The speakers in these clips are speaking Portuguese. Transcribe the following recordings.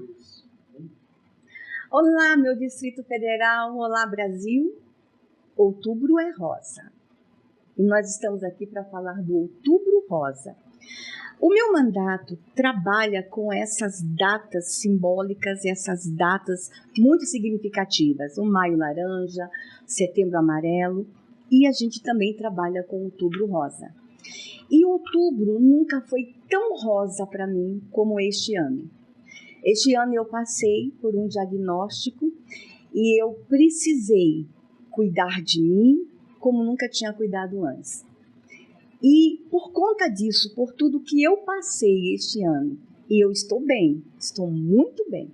2, 1. Olá, meu Distrito Federal, olá, Brasil. Outubro é rosa. E nós estamos aqui para falar do Outubro Rosa. O meu mandato trabalha com essas datas simbólicas, essas datas muito significativas. O Maio Laranja, Setembro Amarelo, e a gente também trabalha com Outubro Rosa. E outubro nunca foi tão rosa para mim como este ano. Este ano eu passei por um diagnóstico e eu precisei cuidar de mim como nunca tinha cuidado antes. E por conta disso, por tudo que eu passei este ano, e eu estou bem, estou muito bem.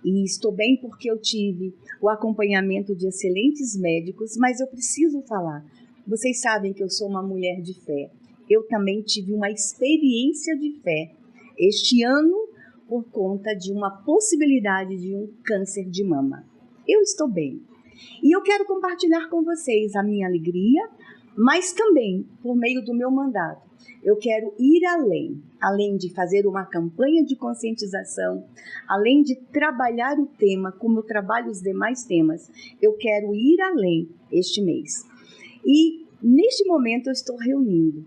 E estou bem porque eu tive o acompanhamento de excelentes médicos, mas eu preciso falar. Vocês sabem que eu sou uma mulher de fé. Eu também tive uma experiência de fé este ano por conta de uma possibilidade de um câncer de mama. Eu estou bem. E eu quero compartilhar com vocês a minha alegria, mas também, por meio do meu mandato, eu quero ir além de fazer uma campanha de conscientização, além de trabalhar o tema como eu trabalho os demais temas, eu quero ir além este mês. E neste momento eu estou reunindo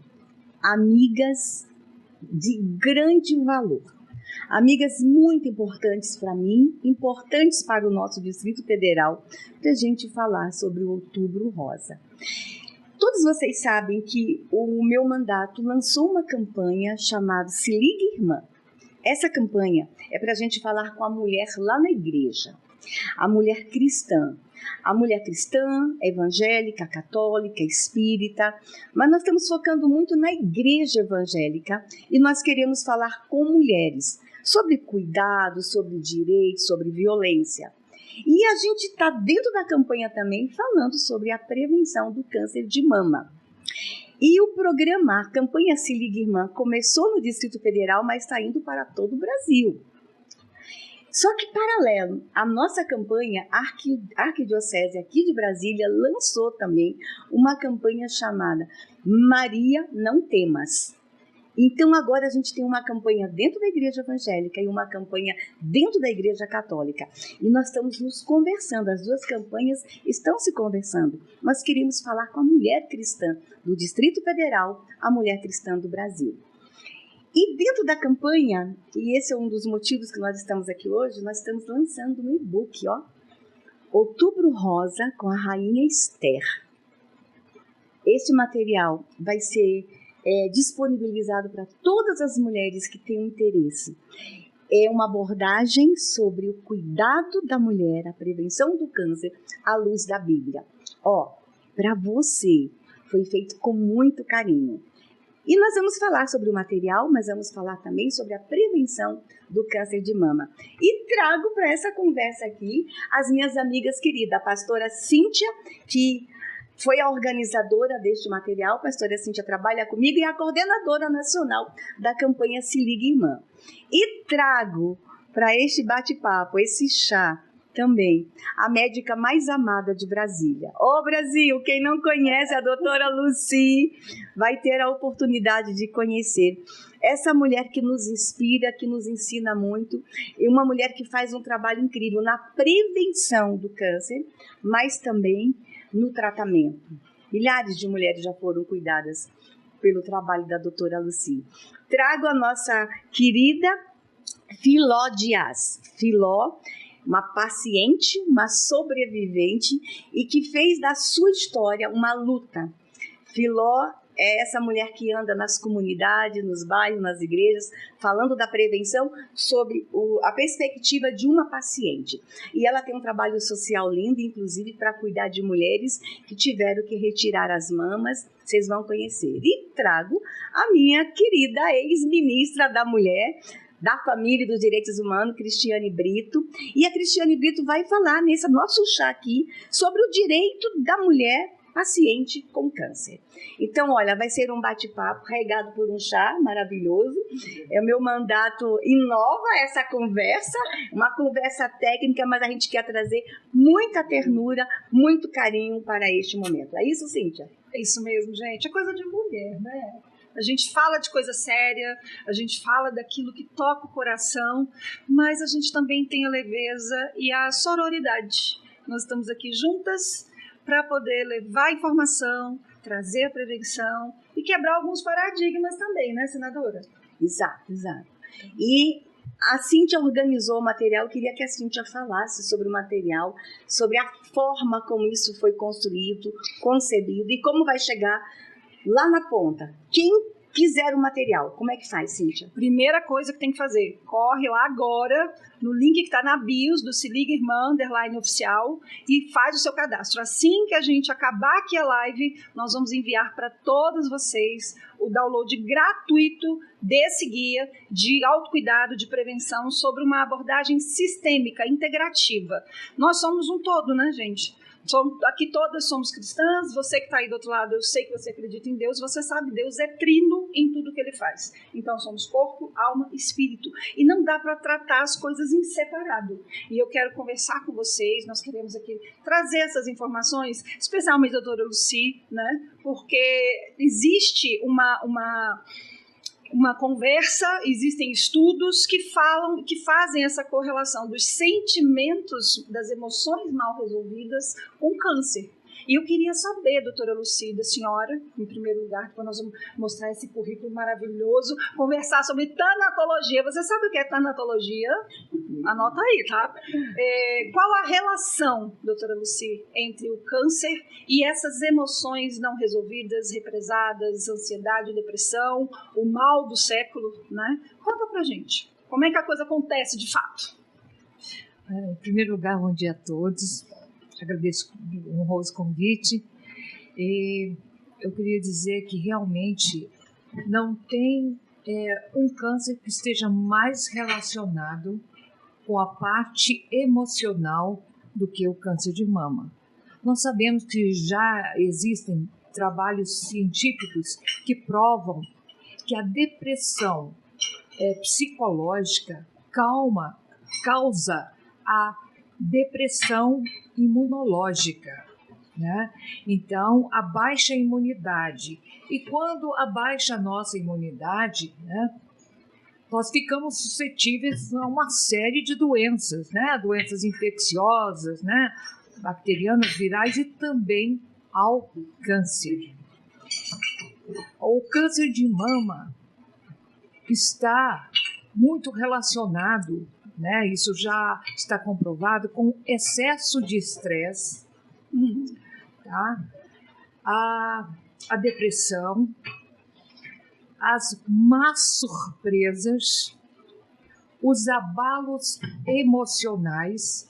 amigas de grande valor, amigas muito importantes para mim, importantes para o nosso Distrito Federal, para a gente falar sobre o Outubro Rosa. Todos vocês sabem que o meu mandato lançou uma campanha chamada Se Ligue Irmã. Essa campanha é para a gente falar com a mulher lá na igreja, a mulher cristã. A mulher cristã, evangélica, católica, espírita, mas nós estamos focando muito na igreja evangélica e nós queremos falar com mulheres sobre cuidado, sobre direitos, sobre violência. E a gente está dentro da campanha também falando sobre a prevenção do câncer de mama. E o programa, a campanha Se Ligue Irmã, começou no Distrito Federal, mas está indo para todo o Brasil. Só que, paralelo, a nossa campanha, a Arquidiocese aqui de Brasília lançou também uma campanha chamada Maria Não Temas. Então, agora a gente tem uma campanha dentro da igreja evangélica e uma campanha dentro da igreja católica. E nós estamos nos conversando, as duas campanhas estão se conversando. Nós queremos falar com a mulher cristã do Distrito Federal, a mulher cristã do Brasil. E dentro da campanha, e esse é um dos motivos que nós estamos aqui hoje, nós estamos lançando um e-book, Outubro Rosa com a Rainha Esther. Este material vai ser disponibilizado para todas as mulheres que têm interesse. É uma abordagem sobre o cuidado da mulher, a prevenção do câncer, à luz da Bíblia. Para você, foi feito com muito carinho. E nós vamos falar sobre o material, mas vamos falar também sobre a prevenção do câncer de mama. E trago para essa conversa aqui as minhas amigas queridas, a pastora Cíntia, que foi a organizadora deste material. A pastora Cíntia trabalha comigo e é a coordenadora nacional da campanha Se Ligue Irmã. E trago para este bate-papo, esse chá, também a médica mais amada de Brasília. Brasil, quem não conhece a doutora Lucy vai ter a oportunidade de conhecer essa mulher que nos inspira, que nos ensina muito, e uma mulher que faz um trabalho incrível na prevenção do câncer, mas também no tratamento. Milhares de mulheres já foram cuidadas pelo trabalho da doutora Lucy. Trago a nossa querida Filó Dias. Filó, uma paciente, uma sobrevivente e que fez da sua história uma luta. Filó é essa mulher que anda nas comunidades, nos bairros, nas igrejas, falando da prevenção sob a perspectiva de uma paciente. E ela tem um trabalho social lindo, inclusive para cuidar de mulheres que tiveram que retirar as mamas. Vocês vão conhecer. E trago a minha querida ex-ministra da Mulher, da Família e dos Direitos Humanos, Cristiane Brito. E a Cristiane Brito vai falar nesse nosso chá aqui sobre o direito da mulher paciente com câncer. Então, olha, vai ser um bate-papo regado por um chá maravilhoso. O meu mandato inova essa conversa, uma conversa técnica, mas a gente quer trazer muita ternura, muito carinho para este momento. É isso, Cíntia? É isso mesmo, gente. É coisa de mulher, né? A gente fala de coisa séria, a gente fala daquilo que toca o coração, mas a gente também tem a leveza e a sororidade. Nós estamos aqui juntas para poder levar informação, trazer a prevenção e quebrar alguns paradigmas também, né, senadora? Exato, exato. E a Cíntia organizou o material, eu queria que a Cíntia falasse sobre o material, sobre a forma como isso foi construído, concebido e como vai chegar lá na ponta. Quem quiser o material, como é que faz, Cíntia? Primeira coisa que tem que fazer, corre lá agora, no link que está na bios do Se Liga Irmã, _oficial, e faz o seu cadastro. Assim que a gente acabar aqui a live, nós vamos enviar para todos vocês o download gratuito desse guia de autocuidado, de prevenção, sobre uma abordagem sistêmica, integrativa. Nós somos um todo, né, gente? Aqui todas somos cristãs, você que está aí do outro lado, eu sei que você acredita em Deus, você sabe, Deus é trino em tudo que ele faz. Então somos corpo, alma e espírito. E não dá para tratar as coisas em separado. E eu quero conversar com vocês, nós queremos aqui trazer essas informações, especialmente a doutora Lucy, né? Porque existe uma conversa, existem estudos que falam, que fazem essa correlação dos sentimentos, das emoções mal resolvidas com câncer. E eu queria saber, doutora Lucy, da senhora, em primeiro lugar, quando nós vamos mostrar esse currículo maravilhoso, conversar sobre tanatologia. Você sabe o que é tanatologia? Anota aí, tá? Qual a relação, doutora Lucy, entre o câncer e essas emoções não resolvidas, represadas, ansiedade, depressão, o mal do século, né? Conta pra gente. Como é que a coisa acontece de fato? Em primeiro lugar, bom dia a todos. Agradeço o honroso convite. E eu queria dizer que realmente não tem um câncer que esteja mais relacionado com a parte emocional do que o câncer de mama. Nós sabemos que já existem trabalhos científicos que provam que a depressão psicológica causa a depressão imunológica, né? Então, a baixa imunidade. E quando abaixa a nossa imunidade, né, nós ficamos suscetíveis a uma série de doenças, né? Doenças infecciosas, né? Bacterianas, virais e também ao câncer. O câncer de mama está muito relacionado, né? Isso já está comprovado, com excesso de estresse, tá? A depressão, as más surpresas, os abalos emocionais,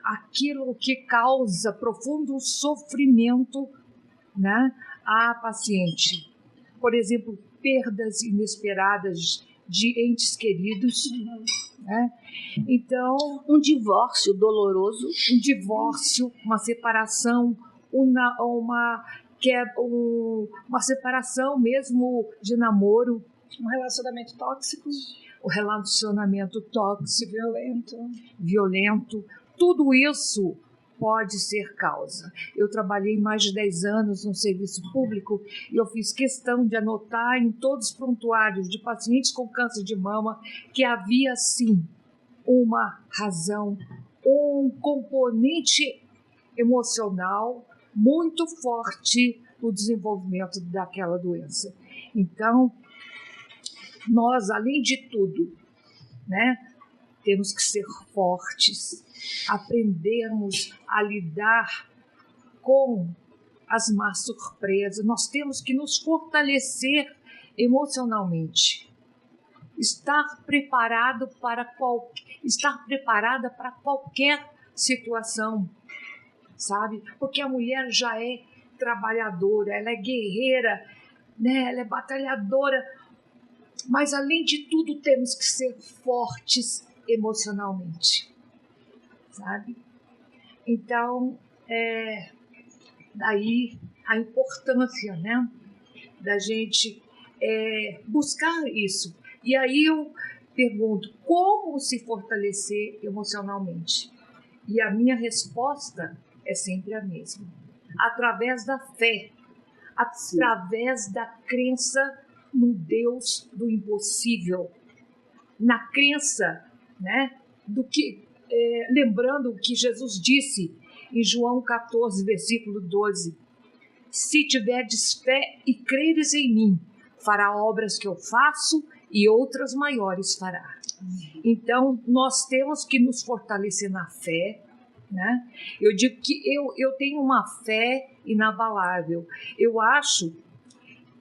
aquilo que causa profundo sofrimento, né, à paciente. Por exemplo, perdas inesperadas de entes queridos, né? Então, um divórcio doloroso, uma separação, uma separação mesmo de namoro, um relacionamento tóxico, violento, tudo isso pode ser causa. Eu trabalhei mais de 10 anos no serviço público e eu fiz questão de anotar em todos os prontuários de pacientes com câncer de mama que havia, sim, uma razão, um componente emocional muito forte no desenvolvimento daquela doença. Então, nós, além de tudo, né, temos que ser fortes, aprendermos a lidar com as más surpresas, nós temos que nos fortalecer emocionalmente, estar preparada para qualquer situação, sabe? Porque a mulher já é trabalhadora, ela é guerreira, né? Ela é batalhadora, mas além de tudo temos que ser fortes emocionalmente, sabe? Então, daí a importância, né, da gente buscar isso. E aí eu pergunto, como se fortalecer emocionalmente? E a minha resposta é sempre a mesma. Através da fé, através da crença no Deus do impossível, na crença, né, do que, lembrando o que Jesus disse em João 14, versículo 12: se tiverdes fé e creres em mim, fará obras que eu faço e outras maiores fará. Então, nós temos que nos fortalecer na fé, né? Eu digo que eu tenho uma fé inabalável. Eu acho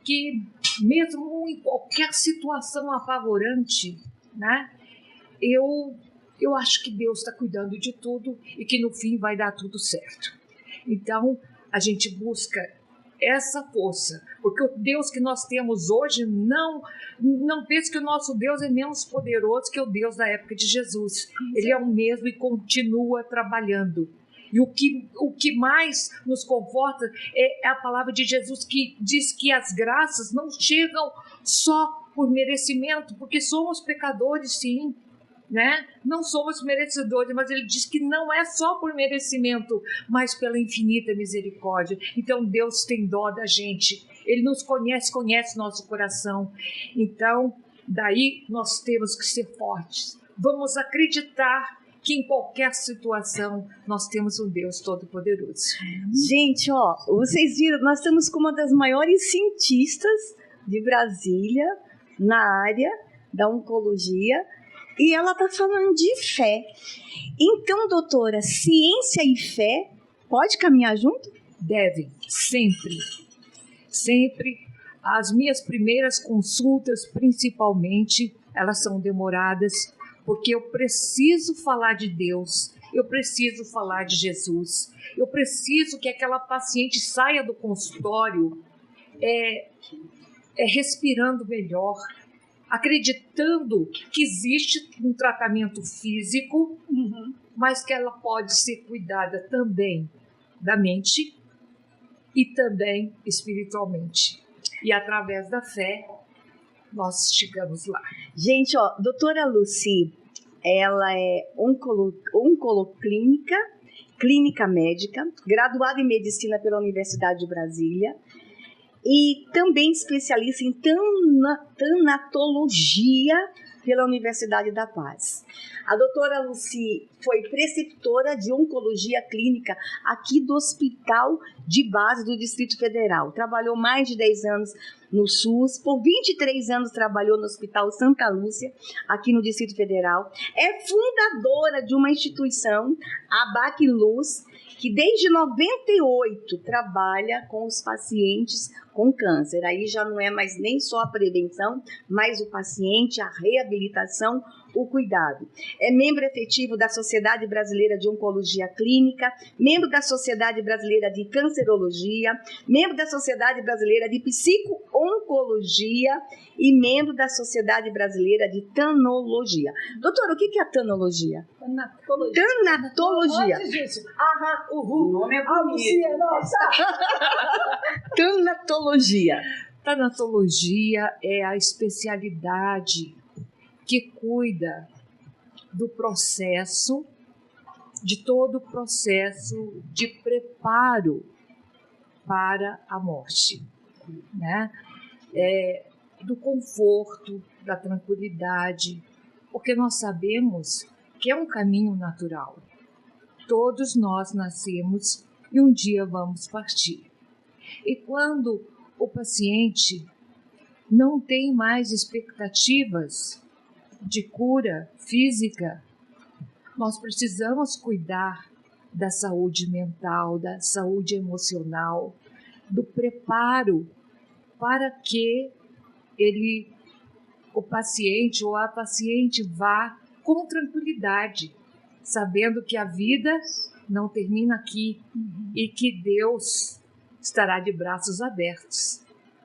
que mesmo em qualquer situação apavorante, né? Eu acho que Deus está cuidando de tudo e que no fim vai dar tudo certo. Então, a gente busca essa força, porque o Deus que nós temos hoje, não pense que o nosso Deus é menos poderoso que o Deus da época de Jesus. Ele é o mesmo e continua trabalhando. E o que mais nos conforta é a palavra de Jesus, que diz que as graças não chegam só por merecimento, porque somos pecadores, sim, né? Não somos merecedores, mas ele diz que não é só por merecimento, mas pela infinita misericórdia. Então Deus tem dó da gente, ele nos conhece nosso coração. Então daí nós temos que ser fortes, vamos acreditar que em qualquer situação nós temos um Deus todo-poderoso. Gente, ó, vocês viram, nós estamos com uma das maiores cientistas de Brasília na área da oncologia, e ela está falando de fé. Então, doutora, ciência e fé pode caminhar junto? Devem, sempre. Sempre. As minhas primeiras consultas, principalmente, elas são demoradas, porque eu preciso falar de Deus, eu preciso falar de Jesus, eu preciso que aquela paciente saia do consultório respirando melhor, acreditando que existe um tratamento físico, mas que ela pode ser cuidada também da mente e também espiritualmente. E através da fé, nós chegamos lá. Gente, ó, doutora Lucy, ela é oncoloclínica, clínica médica, graduada em medicina pela Universidade de Brasília, e também especialista em tanatologia pela Universidade da Paz. A doutora Lucy foi preceptora de oncologia clínica aqui do Hospital de Base do Distrito Federal. Trabalhou mais de 10 anos no SUS, por 23 anos trabalhou no Hospital Santa Lúcia, aqui no Distrito Federal. É fundadora de uma instituição, a Bacluz, que desde 98 trabalha com os pacientes com câncer. Aí já não é mais nem só a prevenção, mas o paciente, a reabilitação, o cuidado. É membro efetivo da Sociedade Brasileira de Oncologia Clínica, membro da Sociedade Brasileira de Cancerologia, membro da Sociedade Brasileira de Psico-Oncologia e membro da Sociedade Brasileira de Tanologia. Doutora, o que é a tanologia? Tanatologia. Antes disso, o nome é bonito. Tanatologia. Tanatologia é a especialidade que cuida do processo, de todo o processo de preparo para a morte, né? Do conforto, da tranquilidade, porque nós sabemos que é um caminho natural. Todos nós nascemos e um dia vamos partir. E quando o paciente não tem mais expectativas de cura física, nós precisamos cuidar da saúde mental, da saúde emocional, do preparo para que o paciente ou a paciente vá com tranquilidade, sabendo que a vida não termina aqui e que Deus estará de braços abertos,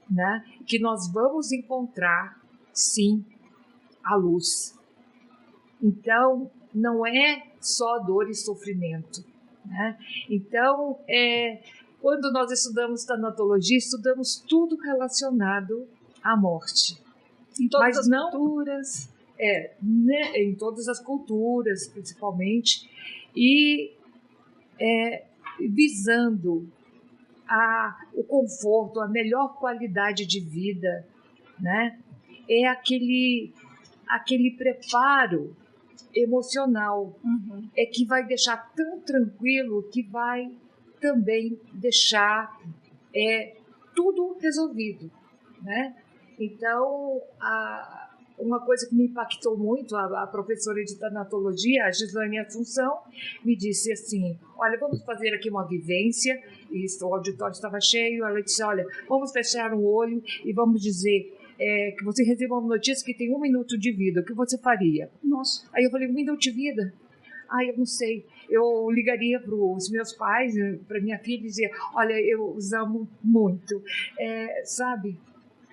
né? Que nós vamos encontrar, sim, a luz. Então, não é só dor e sofrimento, né? Então, quando nós estudamos tanatologia, estudamos tudo relacionado à morte. Em todas as culturas. Né, em todas as culturas, principalmente, e visando o conforto, a melhor qualidade de vida, né? É aquele preparo emocional, é que vai deixar tão tranquilo que vai também deixar tudo resolvido, né? Então, uma coisa que me impactou muito, a professora de tanatologia, a Gislaine Assunção, me disse assim, olha, vamos fazer aqui uma vivência, e o auditório estava cheio, ela disse, olha, vamos fechar um olho e vamos dizer que você receba uma notícia que tem 1 minuto de vida, o que você faria? Nossa. Aí eu falei, 1 minuto de vida? Eu não sei. Eu ligaria para os meus pais, para minha filha, e dizia, olha, eu os amo muito, sabe?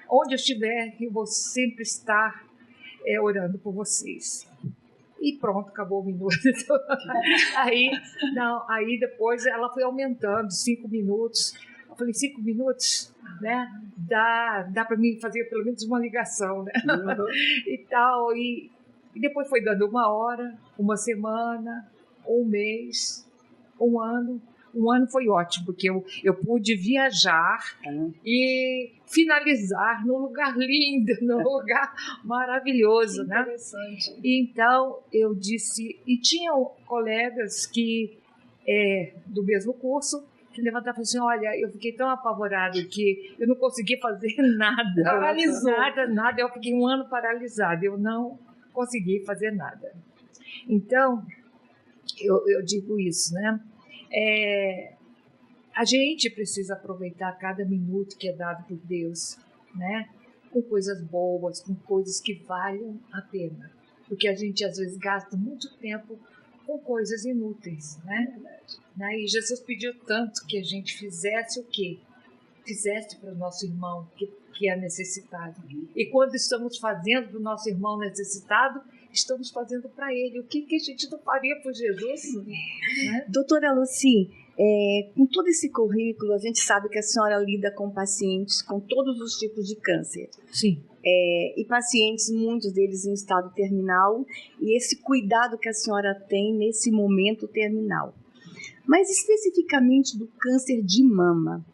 Onde eu estiver, eu vou sempre estar orando por vocês. E pronto, acabou o minuto. Aí depois ela foi aumentando, 5 minutos. Eu falei, 5 minutos, né? Dá para mim fazer pelo menos uma ligação, né? E tal. E depois foi dando 1 hora, 1 semana, 1 mês, 1 ano. 1 ano foi ótimo, porque eu pude viajar e finalizar num lugar lindo, num lugar maravilhoso, né? Interessante. Então, eu disse... E tinham colegas do mesmo curso que levantavam assim, olha, eu fiquei tão apavorado que eu não consegui fazer nada. Paralisou. Nada. Eu fiquei 1 ano paralisada. Eu não consegui fazer nada. Então, eu digo isso, né? A gente precisa aproveitar cada minuto que é dado por Deus, né? Com coisas boas, com coisas que valham a pena. Porque a gente, às vezes, gasta muito tempo com coisas inúteis, né? E Jesus pediu tanto que a gente fizesse o quê? Fizesse para o nosso irmão que é necessitado. E quando estamos fazendo para o nosso irmão necessitado, estamos fazendo para ele. O que a gente não faria por Jesus? Né? Doutora Lucy, com todo esse currículo, a gente sabe que a senhora lida com pacientes com todos os tipos de câncer. Sim. E pacientes, muitos deles em estado terminal, e esse cuidado que a senhora tem nesse momento terminal. Mas especificamente do câncer de mama.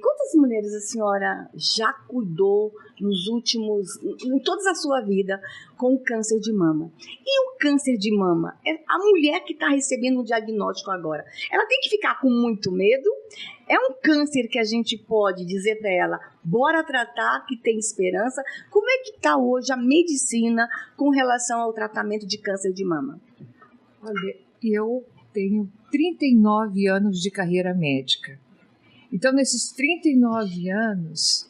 Quantas mulheres a senhora já cuidou em toda a sua vida, com o câncer de mama? E o câncer de mama, a mulher que está recebendo o diagnóstico agora, ela tem que ficar com muito medo? É um câncer que a gente pode dizer para ela, bora tratar, que tem esperança? Como é que está hoje a medicina com relação ao tratamento de câncer de mama? Olha, eu tenho 39 anos de carreira médica. Então, nesses 39 anos,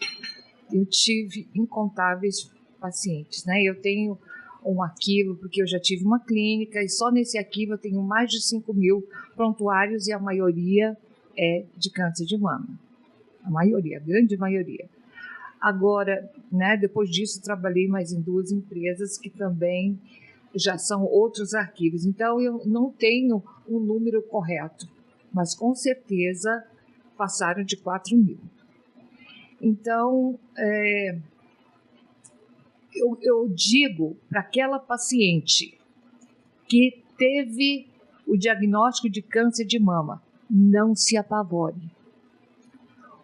eu tive incontáveis pacientes, né? Eu tenho um arquivo, porque eu já tive uma clínica, e só nesse arquivo eu tenho mais de 5.000 prontuários, e a maioria é de câncer de mama. A grande maioria. Agora, né, depois disso, trabalhei mais em 2 empresas que também já são outros arquivos. Então, eu não tenho um número correto, mas com certeza passaram de 4.000. Então, eu digo para aquela paciente que teve o diagnóstico de câncer de mama, não se apavore.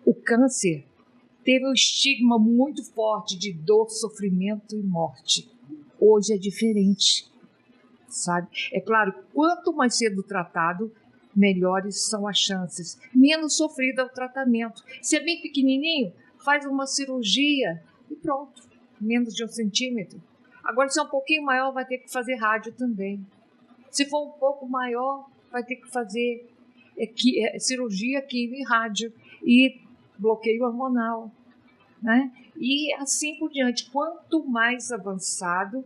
O câncer teve um estigma muito forte de dor, sofrimento e morte. Hoje é diferente, sabe? É claro, quanto mais cedo tratado, melhores são as chances, menos sofrido é o tratamento. Se é bem pequenininho, faz uma cirurgia e pronto, menos de 1 centímetro. Agora, se é um pouquinho maior, vai ter que fazer rádio também. Se for um pouco maior, vai ter que fazer cirurgia, químio e rádio, e bloqueio hormonal, né? E assim por diante. Quanto mais avançado,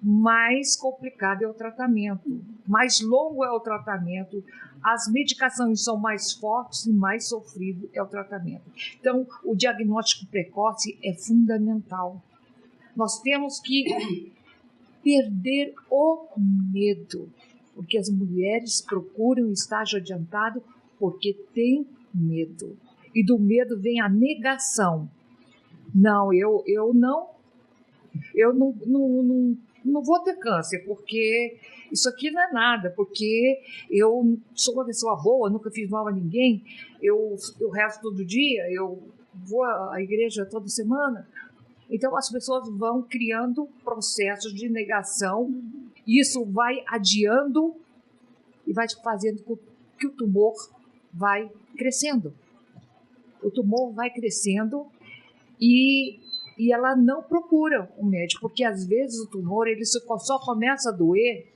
mais complicado é o tratamento, mais longo é o tratamento, as medicações são mais fortes e mais sofrido é o tratamento. Então, o diagnóstico precoce é fundamental. Nós temos que perder o medo, porque as mulheres procuram estágio adiantado porque têm medo. E do medo vem a negação. Não, eu não eu não vou ter câncer, porque isso aqui não é nada, porque eu sou uma pessoa boa, nunca fiz mal a ninguém, eu rezo todo dia, eu vou à igreja toda semana. Então, as pessoas vão criando processos de negação, e isso vai adiando e vai fazendo com que o tumor vai crescendo. O tumor vai crescendo e ela não procura um médico, porque às vezes o tumor ele só começa a doer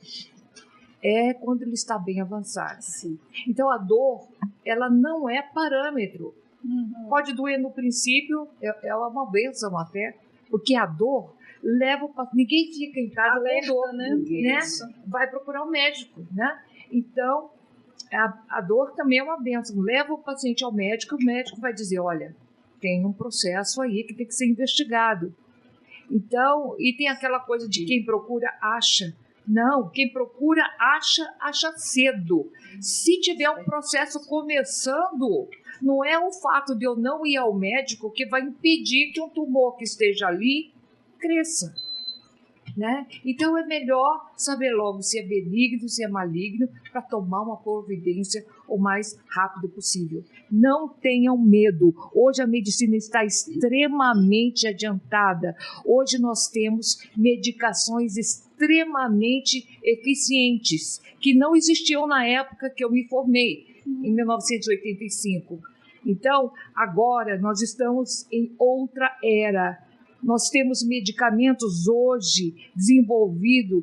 quando ele está bem avançado. Sim. Então, a dor, ela não é parâmetro. Pode doer no princípio, é uma bênção até, porque a dor leva o paciente. Ninguém fica em casa com dor, né? Vai procurar um médico, né? Então, a dor também é uma bênção. Leva o paciente ao médico, o médico vai dizer, olha, tem um processo aí que tem que ser investigado. Então, e tem aquela coisa de quem procura, acha. Não, quem procura, acha cedo. Se tiver um processo começando, não é o fato de eu não ir ao médico que vai impedir que um tumor que esteja ali cresça. Né? Então é melhor saber logo se é benigno, se é maligno, para tomar uma providência o mais rápido possível. Não tenham medo. Hoje a medicina está extremamente adiantada. Hoje nós temos medicações extremamente eficientes, que não existiam na época que eu me formei, em 1985. Então, agora nós estamos em outra era. Nós temos medicamentos hoje desenvolvidos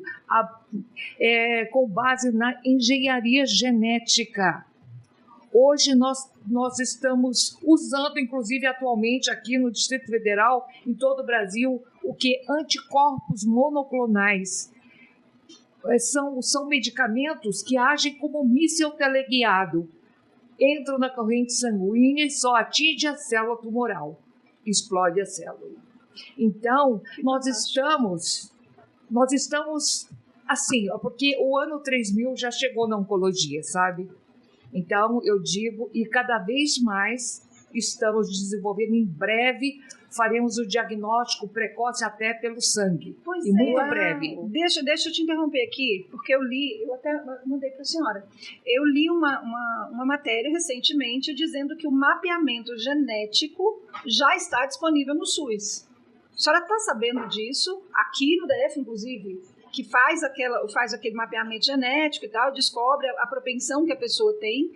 com base na engenharia genética. Hoje nós estamos usando, inclusive atualmente aqui no Distrito Federal, em todo o Brasil, o que? Anticorpos monoclonais. São medicamentos que agem como míssil teleguiado. Entram na corrente sanguínea e só atinge a célula tumoral. Explode a célula. Então, nós estamos assim, porque o ano 3000 já chegou na oncologia, sabe? Então, eu digo, e cada vez mais estamos desenvolvendo, em breve faremos o diagnóstico precoce até pelo sangue. Pois e muito breve. Deixa eu te interromper aqui, porque eu até mandei para a senhora. Eu li uma matéria recentemente dizendo que o mapeamento genético já está disponível no SUS. A senhora está sabendo disso? Aqui no DF, inclusive, que faz aquele mapeamento genético e tal, descobre a propensão que a pessoa tem.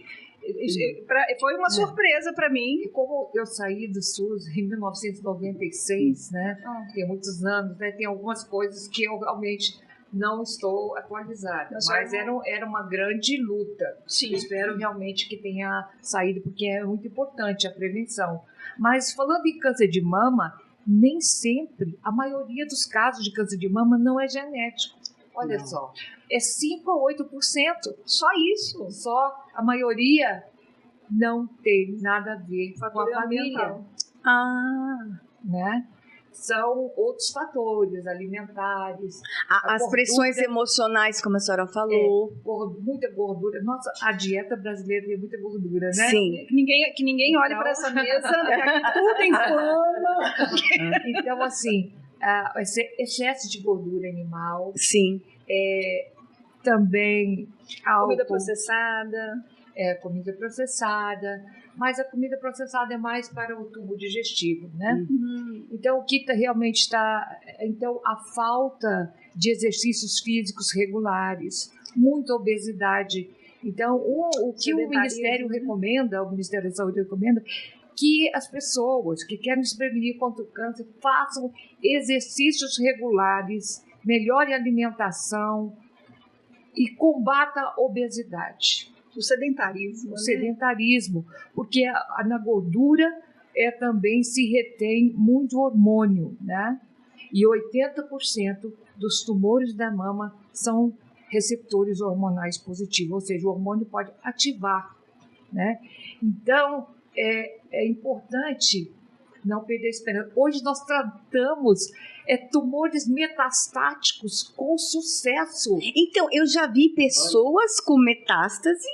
Foi uma surpresa para mim. E como eu saí do SUS em 1996, né? Tem muitos anos, né? Tem algumas coisas que eu realmente não estou atualizada. Mas era uma grande luta. Sim. Espero realmente que tenha saído, porque é muito importante a prevenção. Mas falando em câncer de mama, nem sempre, a maioria dos casos de câncer de mama não é genético. Olha só, é 5 a 8%. Só isso. Só a maioria não tem nada a ver com a família. Né? São outros fatores alimentares. As pressões emocionais, como a senhora falou. Muita gordura. Nossa, a dieta brasileira tem muita gordura, né? Sim. Que ninguém olhe para essa mesa, tudo inflama. Então, assim, excesso de gordura animal. Sim. Também álcool. Comida processada. Comida processada. Mas a comida processada é mais para o tubo digestivo, né? Então, o que realmente está... Então, a falta de exercícios físicos regulares, muita obesidade. Então, o que o Ministério recomenda, o Ministério da Saúde recomenda, que as pessoas que querem se prevenir contra o câncer façam exercícios regulares, melhore a alimentação e combata a obesidade. O sedentarismo. O sedentarismo, porque na gordura também se retém muito hormônio, né? E 80% dos tumores da mama são receptores hormonais positivos, ou seja, o hormônio pode ativar, né? Então, é importante não perder a esperança. Hoje nós tratamos tumores metastáticos com sucesso. Então, eu já vi pessoas com metástase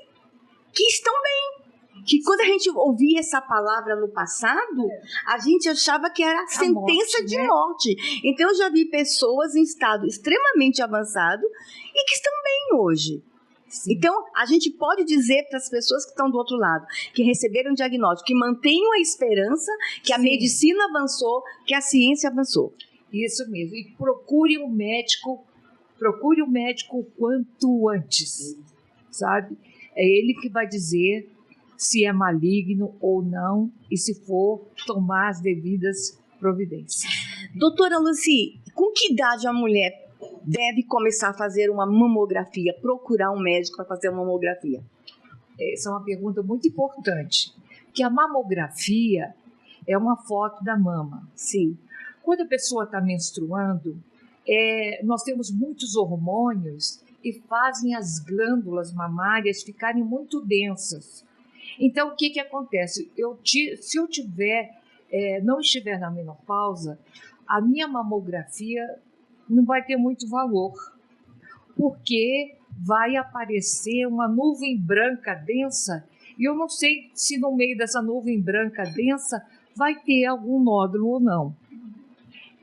que estão bem. Que quando a gente ouvia essa palavra no passado, a gente achava que era sentença morte, de né? morte. Então, eu já vi pessoas em estado extremamente avançado e que estão bem hoje. Sim. Então, a gente pode dizer para as pessoas que estão do outro lado, que receberam diagnóstico, que mantenham a esperança, que a Sim. medicina avançou, que a ciência avançou. Isso mesmo. E procure o médico o quanto antes, sabe? É ele que vai dizer se é maligno ou não e, se for, tomar as devidas providências. Doutora Lucy, com que idade a mulher deve começar a fazer uma mamografia, procurar um médico para fazer uma mamografia? Essa é uma pergunta muito importante, porque a mamografia é uma foto da mama. Sim. Quando a pessoa está menstruando, nós temos muitos hormônios e fazem as glândulas mamárias ficarem muito densas. Então, o que acontece? Se eu não estiver na menopausa, a minha mamografia não vai ter muito valor, porque vai aparecer uma nuvem branca densa, e eu não sei se no meio dessa nuvem branca densa vai ter algum nódulo ou não.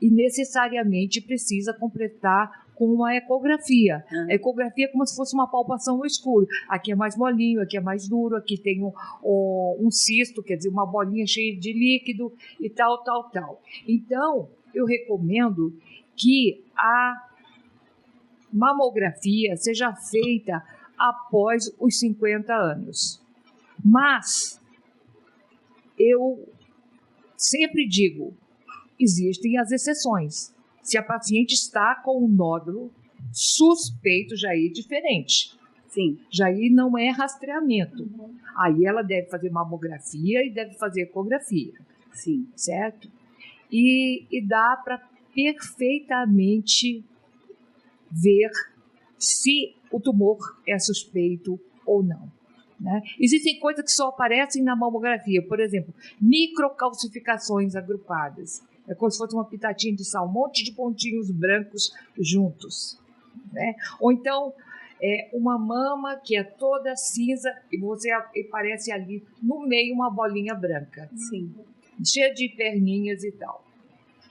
E necessariamente precisa completar com uma ecografia. A ecografia é como se fosse uma palpação no escuro. Aqui é mais molinho, aqui é mais duro, aqui tem um cisto, quer dizer, uma bolinha cheia de líquido e tal. Então, eu recomendo que a mamografia seja feita após os 50 anos. Mas eu sempre digo, existem as exceções. Se a paciente está com um nódulo suspeito, já é diferente. Sim. Já aí não é rastreamento. Aí ela deve fazer mamografia e deve fazer ecografia. Sim. Certo? E dá para perfeitamente ver se o tumor é suspeito ou não. Né? Existem coisas que só aparecem na mamografia, por exemplo, microcalcificações agrupadas. É como se fosse uma pitatinha de sal, um monte de pontinhos brancos juntos. Né? Ou então, uma mama que é toda cinza e parece ali no meio uma bolinha branca. Sim. Cheia de perninhas e tal.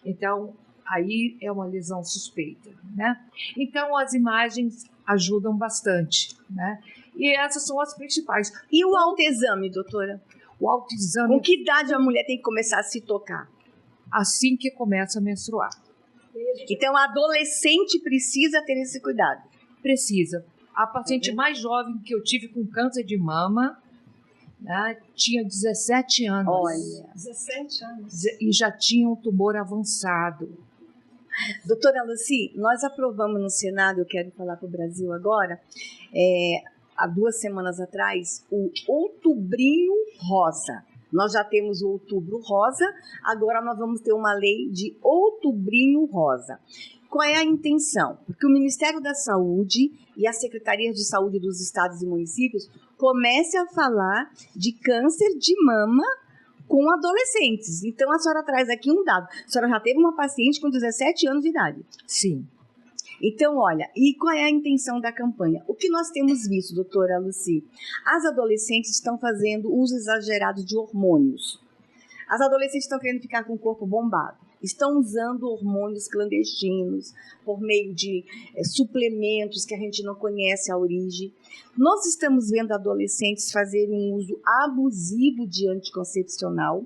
Então, aí é uma lesão suspeita, né? Então, as imagens ajudam bastante, né? E essas são as principais. E o autoexame, doutora? O autoexame... Com que idade a mulher tem que começar a se tocar? Assim que começa a menstruar. Então, a adolescente precisa ter esse cuidado? Precisa. A paciente mais jovem que eu tive com câncer de mama, né, tinha 17 anos. Olha. 17 anos. E já tinha um tumor avançado. Doutora Lucy, nós aprovamos no Senado, eu quero falar para o Brasil agora, há 2 semanas atrás, o Outubrinho Rosa. Nós já temos o Outubro Rosa, agora nós vamos ter uma lei de Outubrinho Rosa. Qual é a intenção? Porque o Ministério da Saúde e as Secretarias de Saúde dos estados e municípios comecem a falar de câncer de mama com adolescentes. Então, a senhora traz aqui um dado. A senhora já teve uma paciente com 17 anos de idade. Sim. Então, olha, e qual é a intenção da campanha? O que nós temos visto, doutora Lucy? As adolescentes estão fazendo uso exagerado de hormônios. As adolescentes estão querendo ficar com o corpo bombado. Estão usando hormônios clandestinos por meio de suplementos que a gente não conhece a origem. Nós estamos vendo adolescentes fazerem um uso abusivo de anticoncepcional.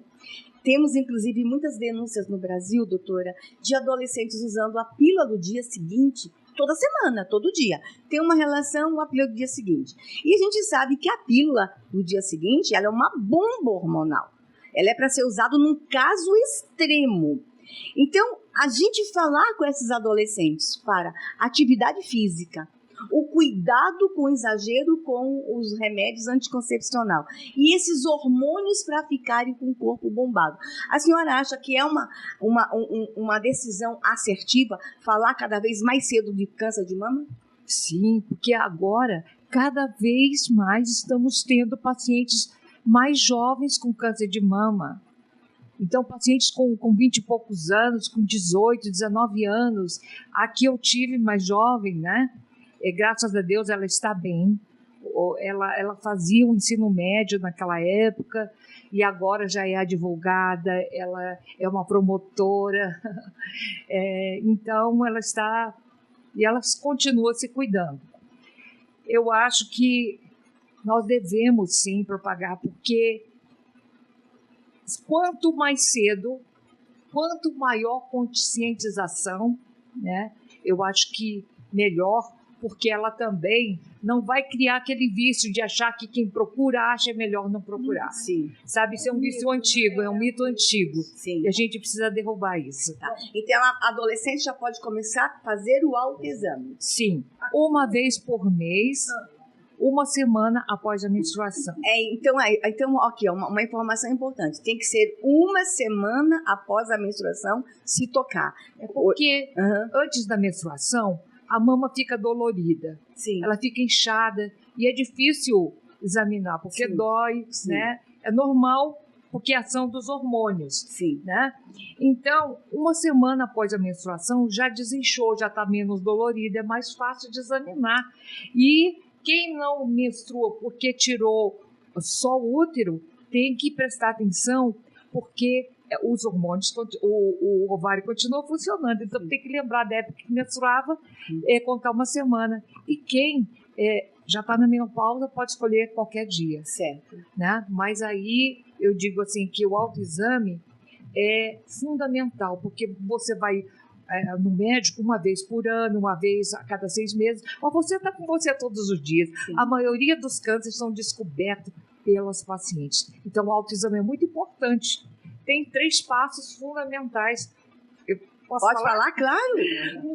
Temos, inclusive, muitas denúncias no Brasil, doutora, de adolescentes usando a pílula do dia seguinte, toda semana, todo dia. Tem uma relação com a pílula do dia seguinte. E a gente sabe que a pílula do dia seguinte, ela é uma bomba hormonal. Ela é para ser usada num caso extremo. Então, a gente falar com esses adolescentes para atividade física, o cuidado com o exagero com os remédios anticoncepcional e esses hormônios para ficarem com o corpo bombado. A senhora acha que é uma decisão assertiva falar cada vez mais cedo de câncer de mama? Sim, porque agora, cada vez mais estamos tendo pacientes mais jovens com câncer de mama. Então, pacientes com 20 e poucos anos, com 18, 19 anos. Aqui eu tive mais jovem, né? E, graças a Deus ela está bem. ela fazia o ensino médio naquela época e agora já é advogada, ela é uma promotora, então ela está e ela continua se cuidando. Eu acho que nós devemos sim propagar, porque quanto mais cedo, quanto maior conscientização, né, eu acho que melhor, porque ela também não vai criar aquele vício de achar que quem procura acha melhor não procurar. Sim. Sabe, isso é um vício antigo, é um mito antigo. Sim. E a gente precisa derrubar isso. Tá. Então, a adolescente já pode começar a fazer o autoexame. Sim, uma vez por mês, uma semana após a menstruação. Então aqui, uma informação importante. Tem que ser uma semana após a menstruação se tocar. É porque antes da menstruação, a mama fica dolorida. Sim. Ela fica inchada e é difícil examinar, porque Sim. dói, Sim. né? É normal, porque é a ação dos hormônios. Sim. Né? Então, uma semana após a menstruação, já desinchou, já está menos dolorida, é mais fácil de examinar. E quem não menstrua porque tirou só o útero, tem que prestar atenção, porque os hormônios, o ovário continua funcionando. Então, tem que lembrar da época que menstruava, contar uma semana. E quem já está na menopausa pode escolher qualquer dia. Certo. Né? Mas aí, eu digo assim, que o autoexame é fundamental, porque você vai no médico uma vez por ano, uma vez a cada 6 meses, mas você está com você todos os dias. Sim. A maioria dos cânceres são descobertos pelas pacientes. Então, o autoexame é muito importante. Tem 3 passos fundamentais. Eu posso Pode falar, claro.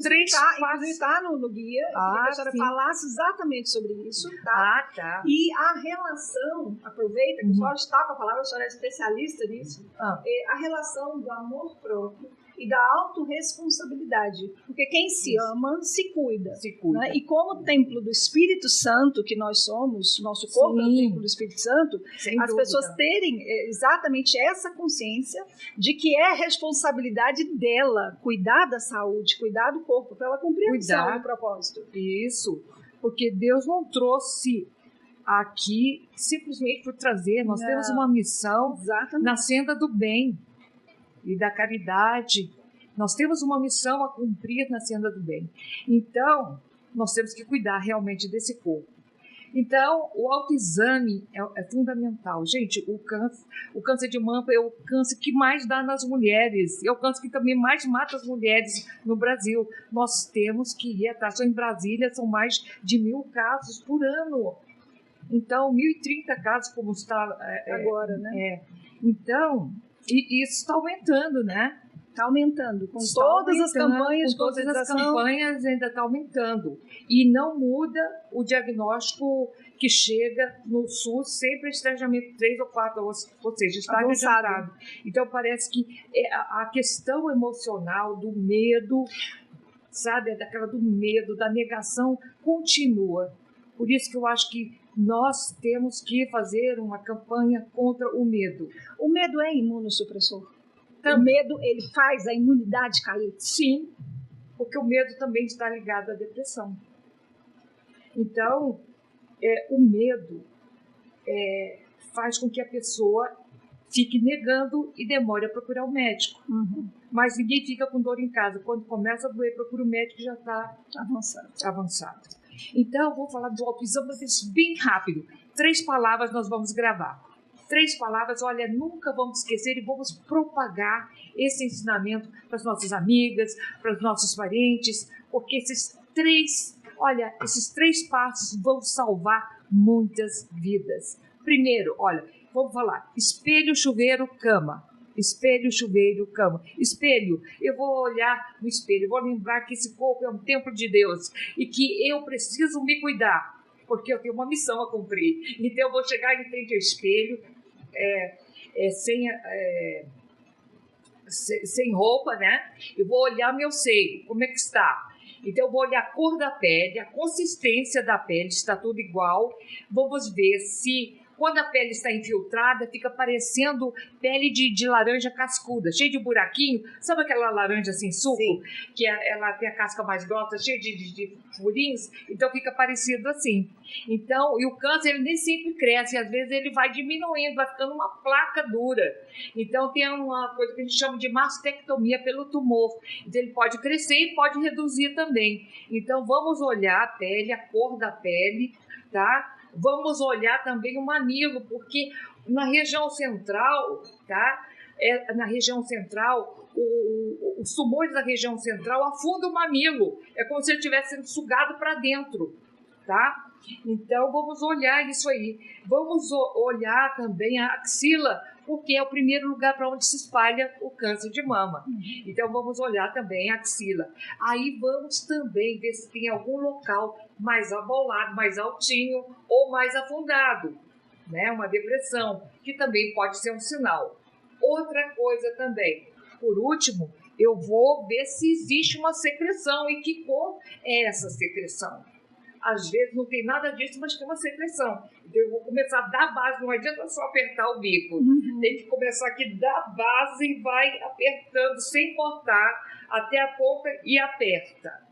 3 passos. Inclusive está no guia. Eu queria que a senhora sim. falasse exatamente sobre isso. Tá? Ah, tá. E a relação, aproveita que a senhora está com a palavra, a senhora é especialista nisso, a relação do amor próprio e da autorresponsabilidade. Porque quem se ama, se cuida. Se cuida. Né? E como templo do Espírito Santo que nós somos, nosso corpo é o templo do Espírito Santo, Sem as dúvida. pessoas terem exatamente essa consciência de que é responsabilidade dela cuidar da saúde, cuidar do corpo, para ela cumprir a missão e o propósito. Isso, porque Deus não trouxe aqui simplesmente por trazer, nós temos uma missão na senda do bem e da caridade. Nós temos uma missão a cumprir na senda do bem. Então, nós temos que cuidar realmente desse corpo. Então, o autoexame é fundamental. Gente, o câncer de mama é o câncer que mais dá nas mulheres. É o câncer que também mais mata as mulheres no Brasil. Nós temos que ir atrás. Só em Brasília são mais de 1.000 casos por ano. Então, 1.030 casos, como está agora, né? Então, e isso está aumentando, né? Está aumentando. Com todas as campanhas de conscientização, ainda está aumentando. E não muda o diagnóstico que chega no SUS, sempre estranhamento 3 ou 4, ou seja, está adiantado. Então, parece que a questão emocional do medo, sabe, daquela do medo, da negação, continua. Por isso que eu acho que nós temos que fazer uma campanha contra o medo. O medo é imunossupressor? O medo, ele faz a imunidade cair? Sim, porque o medo também está ligado à depressão. Então, o medo faz com que a pessoa fique negando e demore a procurar o médico. Mas ninguém fica com dor em casa. Quando começa a doer, procura o médico, já está avançado. Então, vou falar do autoexame, mas bem rápido. 3 palavras nós vamos gravar. 3 palavras, olha, nunca vamos esquecer e vamos propagar esse ensinamento para as nossas amigas, para os nossos parentes, porque esses 3 passos vão salvar muitas vidas. Primeiro, olha, vamos falar, espelho, chuveiro, cama. Espelho, chuveiro, cama. Espelho, eu vou olhar no espelho, vou lembrar que esse corpo é um templo de Deus e que eu preciso me cuidar, porque eu tenho uma missão a cumprir. Então eu vou chegar em frente ao espelho, sem roupa, né? Eu vou olhar meu seio, como é que está? Então eu vou olhar a cor da pele, a consistência da pele, está tudo igual. Vamos ver se Quando a pele está infiltrada, fica parecendo pele de laranja cascuda, cheia de buraquinho. Sabe aquela laranja sem suco? Sim. Que ela tem a casca mais grossa, cheia de furinhos? Então fica parecido assim. Então, e o câncer ele nem sempre cresce, às vezes ele vai diminuindo, vai ficando uma placa dura. Então tem uma coisa que a gente chama de mastectomia pelo tumor. Então ele pode crescer e pode reduzir também. Então vamos olhar a pele, a cor da pele, tá? Vamos olhar também o mamilo, porque na região central, tá? Na região central, os tumores da região central afundam o mamilo. É como se ele estivesse sendo sugado para dentro, tá? Então, vamos olhar isso aí. Vamos olhar também a axila, porque é o primeiro lugar para onde se espalha o câncer de mama. Então, vamos olhar também a axila. Aí, vamos também ver se tem algum local mais abolado, mais altinho ou mais afundado, né? Uma depressão, que também pode ser um sinal. Outra coisa também, por último, eu vou ver se existe uma secreção e que cor é essa secreção. Às vezes não tem nada disso, mas tem uma secreção. Então eu vou começar da base, não adianta só apertar o bico. Tem que começar aqui da base e vai apertando sem cortar até a ponta e aperta.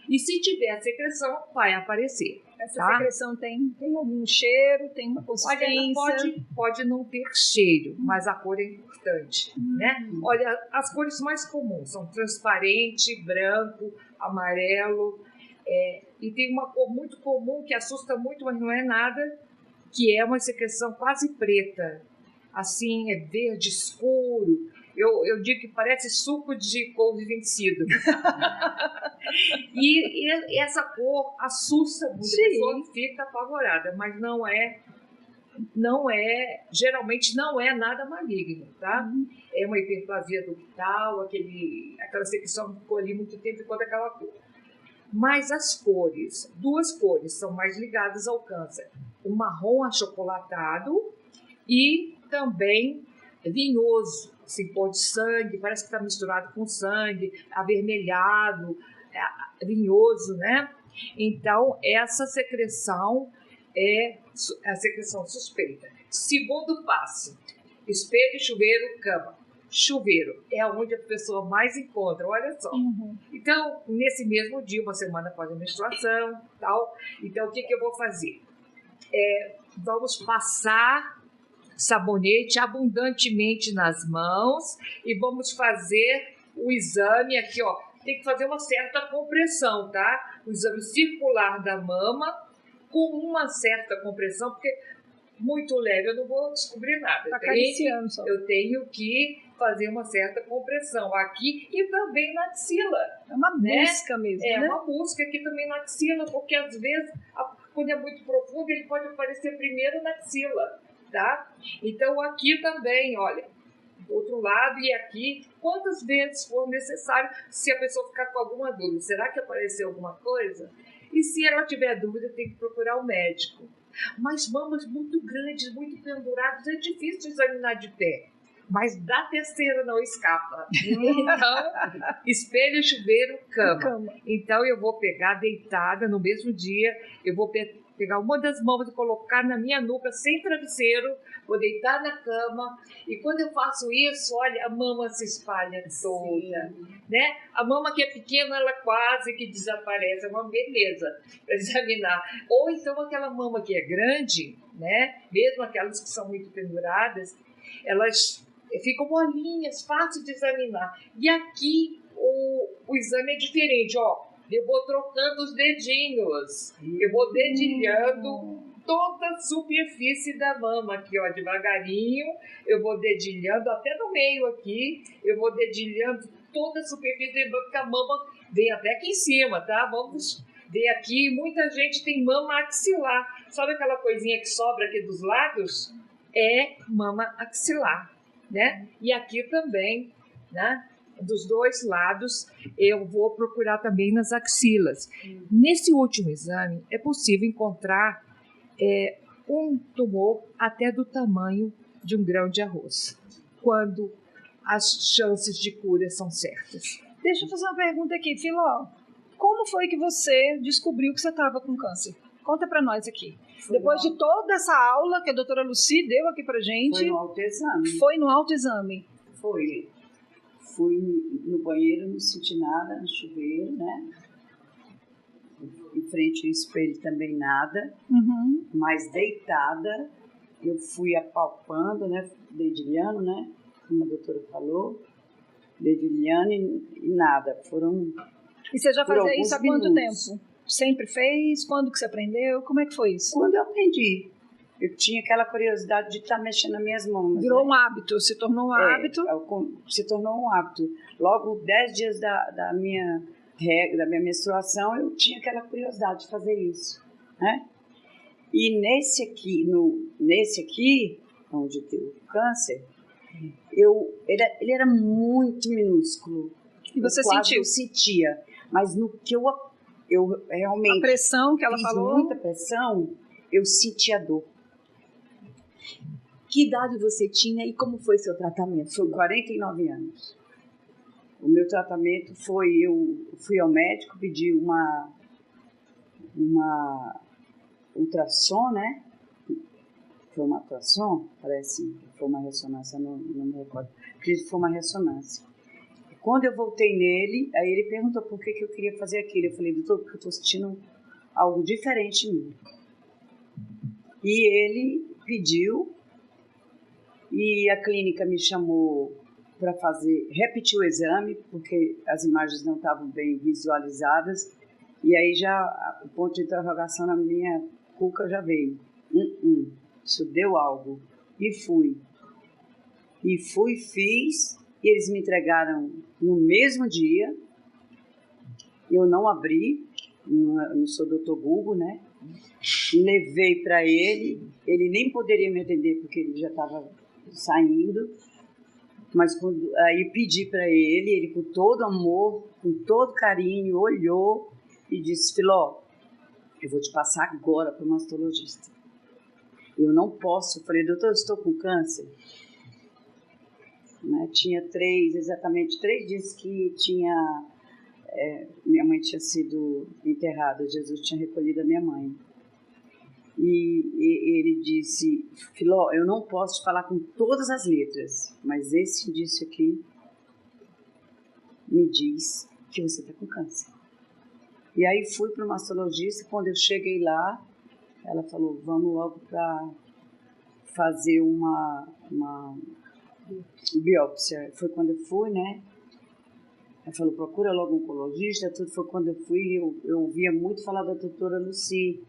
E se tiver secreção, vai aparecer. Essa tá? secreção tem algum cheiro, tem uma consistência? Olha, pode não ter cheiro, mas a cor é importante, né? Olha, as cores mais comuns são transparente, branco, amarelo, e tem uma cor muito comum que assusta muito, mas não é nada, que é uma secreção quase preta. Assim, é verde escuro. Eu digo que parece suco de couve vencido. e essa cor assusta muito, a pessoa fica apavorada, mas geralmente não é nada maligno, tá? É uma hiperplasia ductal, aquela secreção que ficou ali muito tempo enquanto aquela cor. Mas as cores, duas cores são mais ligadas ao câncer. O marrom achocolatado e também vinhoso, assim, cor de sangue, parece que está misturado com sangue, avermelhado, vinhoso, né? Então, essa secreção é a secreção suspeita. Segundo passo, espelho, chuveiro, cama. Chuveiro é onde a pessoa mais encontra, olha só. Então, nesse mesmo dia, uma semana após a menstruação, tal. Então, o que eu vou fazer? Vamos passar sabonete abundantemente nas mãos e vamos fazer o exame aqui, ó. Tem que fazer uma certa compressão, tá? O exame circular da mama com uma certa compressão, porque muito leve eu não vou descobrir nada. Tá acariciando só. Eu tenho que fazer uma certa compressão aqui e também na axila. É uma busca mesmo, né? É uma busca aqui também na axila, porque às vezes, quando é muito profundo, ele pode aparecer primeiro na axila, tá? Então aqui também, olha, do outro lado e aqui, quantas vezes for necessário, se a pessoa ficar com alguma dúvida, será que apareceu alguma coisa? E se ela tiver dúvida, tem que procurar o médico. Mas mamas muito grandes, muito penduradas, é difícil examinar de pé. Mas da terceira não escapa. Então, espelho, chuveiro, cama. Então, eu vou pegar deitada no mesmo dia, eu vou pegar uma das mãos e colocar na minha nuca sem travesseiro, vou deitar na cama e quando eu faço isso, olha, a mama se espalha toda, né? A mama que é pequena, ela quase que desaparece, é uma beleza para examinar. Ou então aquela mama que é grande, né? Mesmo aquelas que são muito penduradas, elas ficam molinhas, fácil de examinar. E aqui o exame é diferente, ó. Eu vou trocando os dedinhos, eu vou dedilhando toda a superfície da mama aqui, ó, devagarinho, eu vou dedilhando até no meio aqui, eu vou dedilhando toda a superfície, lembrando que a mama vem até aqui em cima, tá? Vamos ver aqui, muita gente tem mama axilar, sabe aquela coisinha que sobra aqui dos lados? É mama axilar, né? E aqui também, né? Dos dois lados, eu vou procurar também nas axilas. Nesse último exame, é possível encontrar um tumor até do tamanho de um grão de arroz, quando as chances de cura são certas. Deixa eu fazer uma pergunta aqui, Filó. Como foi que você descobriu que você estava com câncer? Conta para nós aqui. Depois de toda essa aula que a doutora Lucy deu aqui pra gente... Foi no autoexame. Foi no autoexame. Foi. Fui no banheiro, não senti nada, no chuveiro, né? Em frente ao espelho também nada. Mas deitada, eu fui apalpando, né? Dedilhando, né? Como a doutora falou. Dedilhando e nada. E você já fazia isso há quanto minutos. tempo? Sempre fez? Quando que você aprendeu? Como é que foi isso? Quando eu aprendi. Eu tinha aquela curiosidade de estar mexendo nas minhas mãos. Virou né? um hábito, se tornou um hábito. Se tornou um hábito. Logo, 10 dias da minha menstruação, eu tinha aquela curiosidade de fazer isso. Né? E nesse aqui, onde eu tenho câncer, ele era muito minúsculo. E você sentiu? sentiu? Eu sentia. Mas no que eu realmente... A pressão que ela fiz falou? muita pressão, eu sentia dor. Que idade você tinha e como foi seu tratamento? Foi 49 anos. O meu tratamento foi, eu fui ao médico, pedi uma ultrassom, né? Foi uma ultrassom? Parece, foi uma ressonância, não me recordo. Acredito que foi uma ressonância. Quando eu voltei nele, aí ele perguntou por que eu queria fazer aquilo. Eu falei, doutor, porque eu estou sentindo algo diferente em mim. E ele pediu, e a clínica me chamou para repetir o exame, porque as imagens não estavam bem visualizadas, e aí já o ponto de interrogação na minha cuca já veio. Isso deu algo. E fui, fiz, e eles me entregaram no mesmo dia. Eu não abri, não sou doutor Google, né? Levei para ele nem poderia me atender porque ele já estava saindo, mas aí pedi para ele com todo amor, com todo carinho, olhou e disse, Filó, eu vou te passar agora para o mastologista. Eu não posso. Eu falei, doutor, eu estou com câncer. Né? Tinha exatamente 3 dias que minha mãe tinha sido enterrada, Jesus tinha recolhido a minha mãe. E ele disse, Filó, eu não posso te falar com todas as letras, mas esse indício aqui me diz que você está com câncer. E aí fui para o mastologista, quando eu cheguei lá, ela falou, vamos logo para fazer uma biópsia. Foi quando eu fui, né? Ela falou, procura logo um oncologista, tudo. Foi quando eu fui, eu ouvia muito falar da doutora Lucy.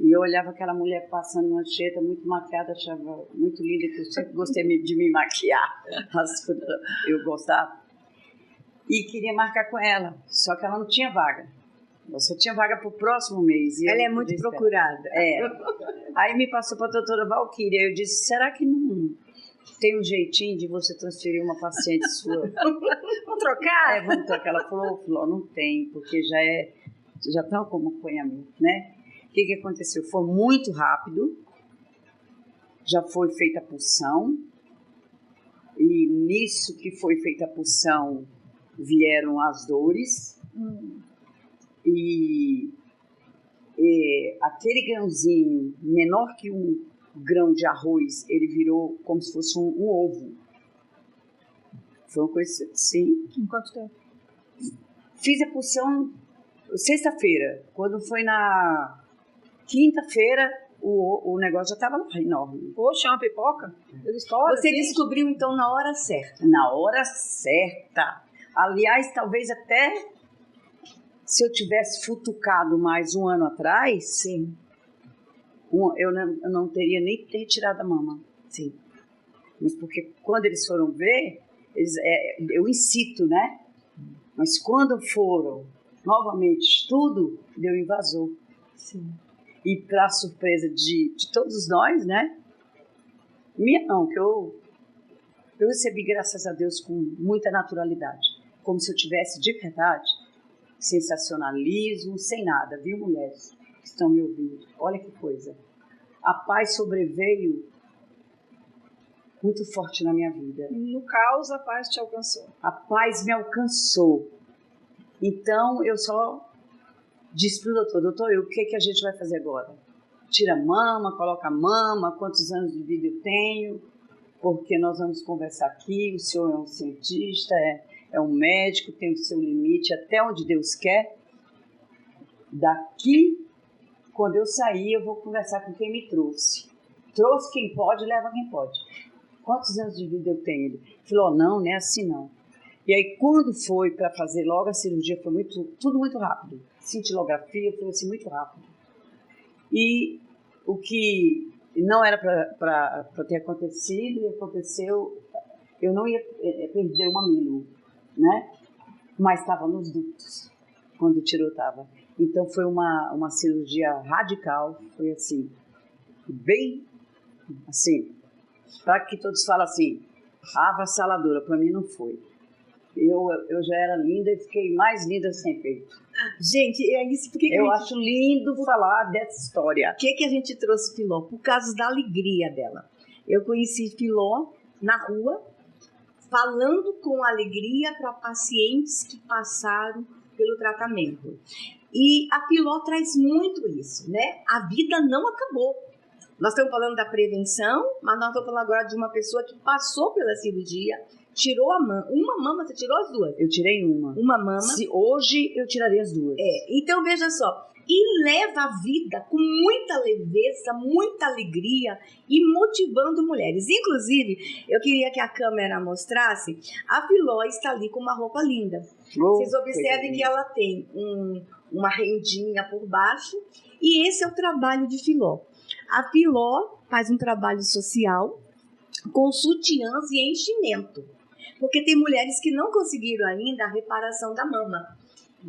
E eu olhava aquela mulher passando uma Anchieta muito maquiada, achava muito linda, que eu sempre gostei de me maquiar. Eu gostava. E queria marcar com ela, só que ela não tinha vaga. Ela só tinha vaga para o próximo mês. Ela é muito procurada. Aí me passou para a doutora Valquíria. Eu disse, será que não tem um jeitinho de você transferir uma paciente sua? Vamos trocar? Vamos trocar. Ela falou, não tem, porque já estão como acompanhamento, né? O que aconteceu? Foi muito rápido, já foi feita a punção, e nisso que foi feita a punção vieram as dores, e aquele grãozinho menor que um grão de arroz, ele virou como se fosse um ovo. Foi uma coisa assim. Em quanto tempo? Fiz a punção sexta-feira. Quando foi na quinta-feira, o negócio já estava enorme. Poxa, uma pipoca? Você descobriu então na hora certa? Na hora certa. Aliás, talvez até se eu tivesse futucado mais um ano atrás, sim, eu não teria nem retirado a mama. Sim. Mas porque quando eles foram ver, eu incito, né? Mas quando foram novamente, tudo deu invasor. Sim. E para surpresa de todos nós, né? Minha não, que eu recebi, graças a Deus, com muita naturalidade. Como se eu tivesse, de verdade, sensacionalismo, sem nada, viu, mulheres que estão me ouvindo? Olha que coisa. A paz sobreveio muito forte na minha vida. No caos, a paz te alcançou. A paz me alcançou. Então, eu só disse para o doutor, doutor, o que a gente vai fazer agora? Tira a mama, coloca a mama, quantos anos de vida eu tenho, porque nós vamos conversar aqui, o senhor é um cientista, é um médico, tem o seu limite, até onde Deus quer. Daqui, quando eu sair, eu vou conversar com quem me trouxe. Trouxe quem pode, leva quem pode. Quantos anos de vida eu tenho? Ele falou, não é assim não. E aí, quando foi para fazer logo a cirurgia, foi tudo muito rápido. Cintilografia, foi assim, muito rápido. E o que não era para ter acontecido, e aconteceu, eu não ia perder o mamilo, né? Mas estava nos ductos, quando tirou estava. Então, foi uma cirurgia radical, foi assim, bem, assim, para que todos falam assim, avassaladora, para mim não foi. Eu já era linda e fiquei mais linda sem peito. Gente, é isso. Eu acho lindo falar dessa história. Por que a gente trouxe Filó? Por causa da alegria dela. Eu conheci Filó na rua, falando com alegria para pacientes que passaram pelo tratamento. E a Filó traz muito isso, né? A vida não acabou. Nós estamos falando da prevenção, mas nós estamos falando agora de uma pessoa que passou pela cirurgia, tirou uma mama, você tirou as duas? Eu tirei uma. Uma mama. Se hoje eu tiraria as duas. Então veja só, e leva a vida com muita leveza, muita alegria e motivando mulheres. Inclusive, eu queria que a câmera mostrasse, a Filó está ali com uma roupa linda. Vocês observem que ela tem uma rendinha por baixo e esse é o trabalho de Filó. A Filó faz um trabalho social com sutiãs e enchimento. Porque tem mulheres que não conseguiram ainda a reparação da mama.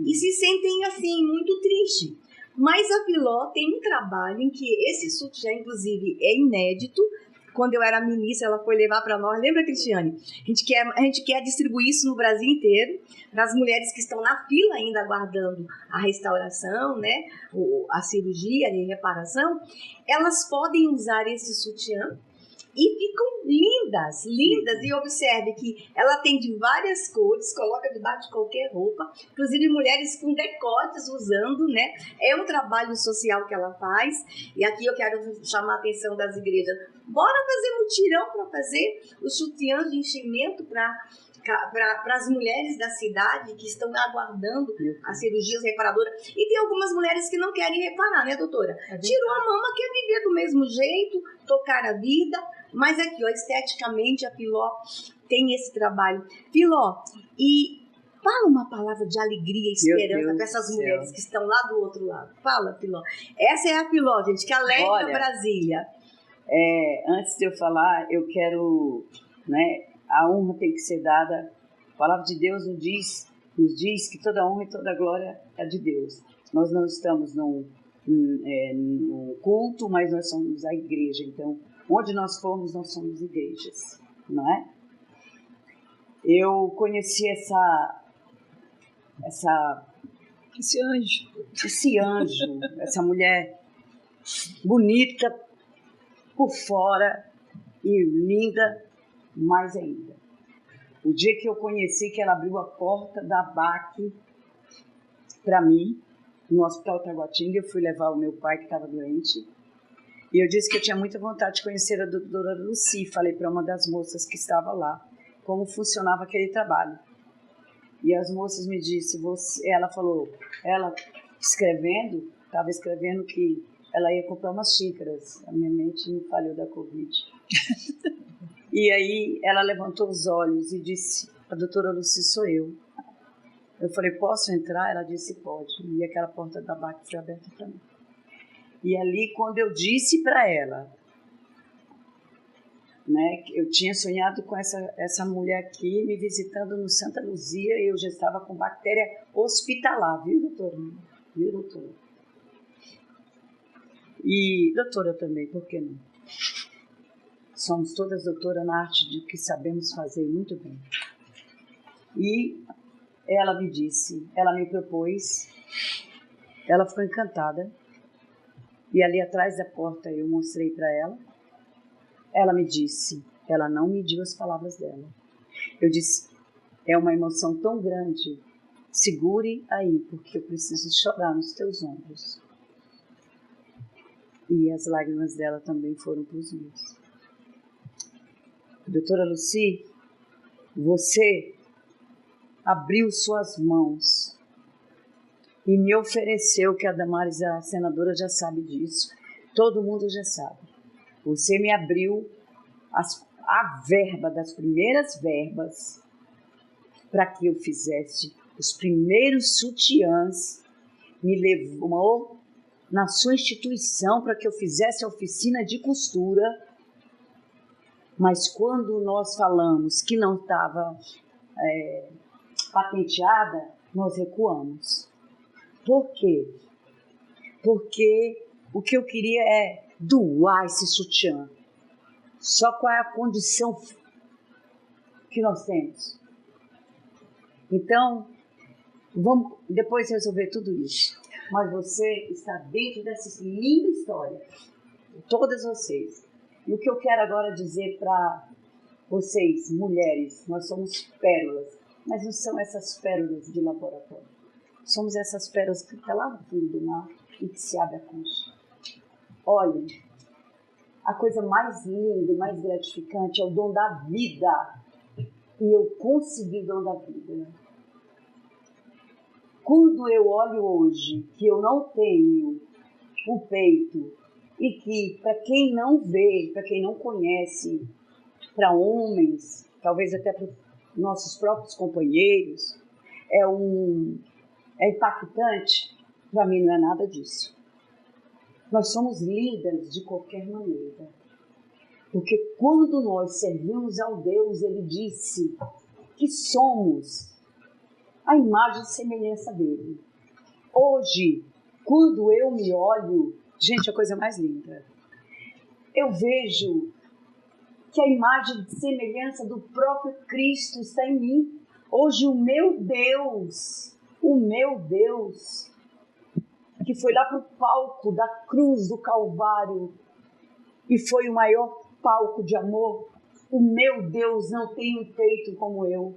E se sentem, assim, muito tristes. Mas a Filó tem um trabalho em que esse sutiã, inclusive, é inédito. Quando eu era ministra, ela foi levar para nós. Lembra, Cristiane? A gente quer distribuir isso no Brasil inteiro, para as mulheres que estão na fila ainda aguardando a restauração, né? A cirurgia e reparação. Elas podem usar esse sutiã e ficam lindas. E observe que ela tem de várias cores, coloca debaixo de qualquer roupa, inclusive mulheres com decotes usando, né? É um trabalho social que ela faz. E aqui eu quero chamar a atenção das igrejas. Bora fazer mutirão para fazer os sutiãs de enchimento para as mulheres da cidade que estão aguardando as cirurgias reparadoras. E tem algumas mulheres que não querem reparar, né, doutora? Tirou a mama, quer viver do mesmo jeito, tocar a vida. Mas aqui, ó, esteticamente, a Filó tem esse trabalho. Filó, e fala uma palavra de alegria e esperança para essas mulheres que estão lá do outro lado. Fala, Filó. Essa é a Filó, gente, que alegra Brasília. Antes de eu falar, eu quero, né, a honra tem que ser dada. A palavra de Deus nos diz que toda honra e toda glória é de Deus. Nós não estamos num culto, mas nós somos a igreja. Então, onde nós formos, nós somos igrejas, não é? Eu conheci esse anjo, essa mulher bonita por fora e linda mais ainda. O dia que eu conheci, que ela abriu a porta da BAC para mim, no Hospital Taguatinga, eu fui levar o meu pai que estava doente. E eu disse que eu tinha muita vontade de conhecer a doutora Lucy. Falei para uma das moças que estava lá como funcionava aquele trabalho. E as moças me disseram, ela falou, ela estava escrevendo que ela ia comprar umas xícaras. A minha mente me falhou da Covid. E aí ela levantou os olhos e disse, a doutora Lucy sou eu. Eu falei, posso entrar? Ela disse, pode. E aquela porta da BAC foi aberta para mim. E ali, quando eu disse para ela, né, que eu tinha sonhado com essa mulher aqui me visitando no Santa Luzia, e eu já estava com bactéria hospitalar, viu, doutora? Viu, doutora? E doutora também, por que não? Somos todas doutoras na arte de que sabemos fazer muito bem. E ela me disse, ela me propôs, ela ficou encantada. E ali atrás da porta eu mostrei para ela. Ela me disse, ela não mediu as palavras dela. Eu disse, é uma emoção tão grande segure aí, porque eu preciso chorar nos teus ombros. E as lágrimas dela também foram para os meus. Doutora Lucy, você abriu suas mãos e me ofereceu, que a Damares, a senadora, já sabe disso, todo mundo já sabe. Você me abriu a verba, das primeiras verbas, para que eu fizesse os primeiros sutiãs, me levou na sua instituição para que eu fizesse a oficina de costura, mas quando nós falamos que não estava patenteada, nós recuamos. Por quê? Porque o que eu queria é doar esse sutiã. Só qual é a condição que nós temos? Então, vamos depois resolver tudo isso. Mas você está dentro dessa linda história. Todas vocês. E o que eu quero agora dizer para vocês, mulheres, nós somos pérolas. Mas não são essas pérolas de laboratório. Somos essas pérolas que estão lá no fundo do mar e que se abre a concha. Olhem, a coisa mais linda e mais gratificante é o dom da vida. E eu consegui o dom da vida. Quando eu olho hoje que eu não tenho o peito e que, para quem não vê, para quem não conhece, para homens, talvez até para nossos próprios companheiros, é impactante, para mim não é nada disso. Nós somos lindas de qualquer maneira. Porque quando nós servimos ao Deus, Ele disse que somos a imagem e semelhança dele. Hoje, quando eu me olho, gente, a coisa mais linda, eu vejo que a imagem e semelhança do próprio Cristo está em mim. Hoje o meu Deus, que foi lá para o palco da cruz do Calvário e foi o maior palco de amor, o meu Deus não tem um peito como eu.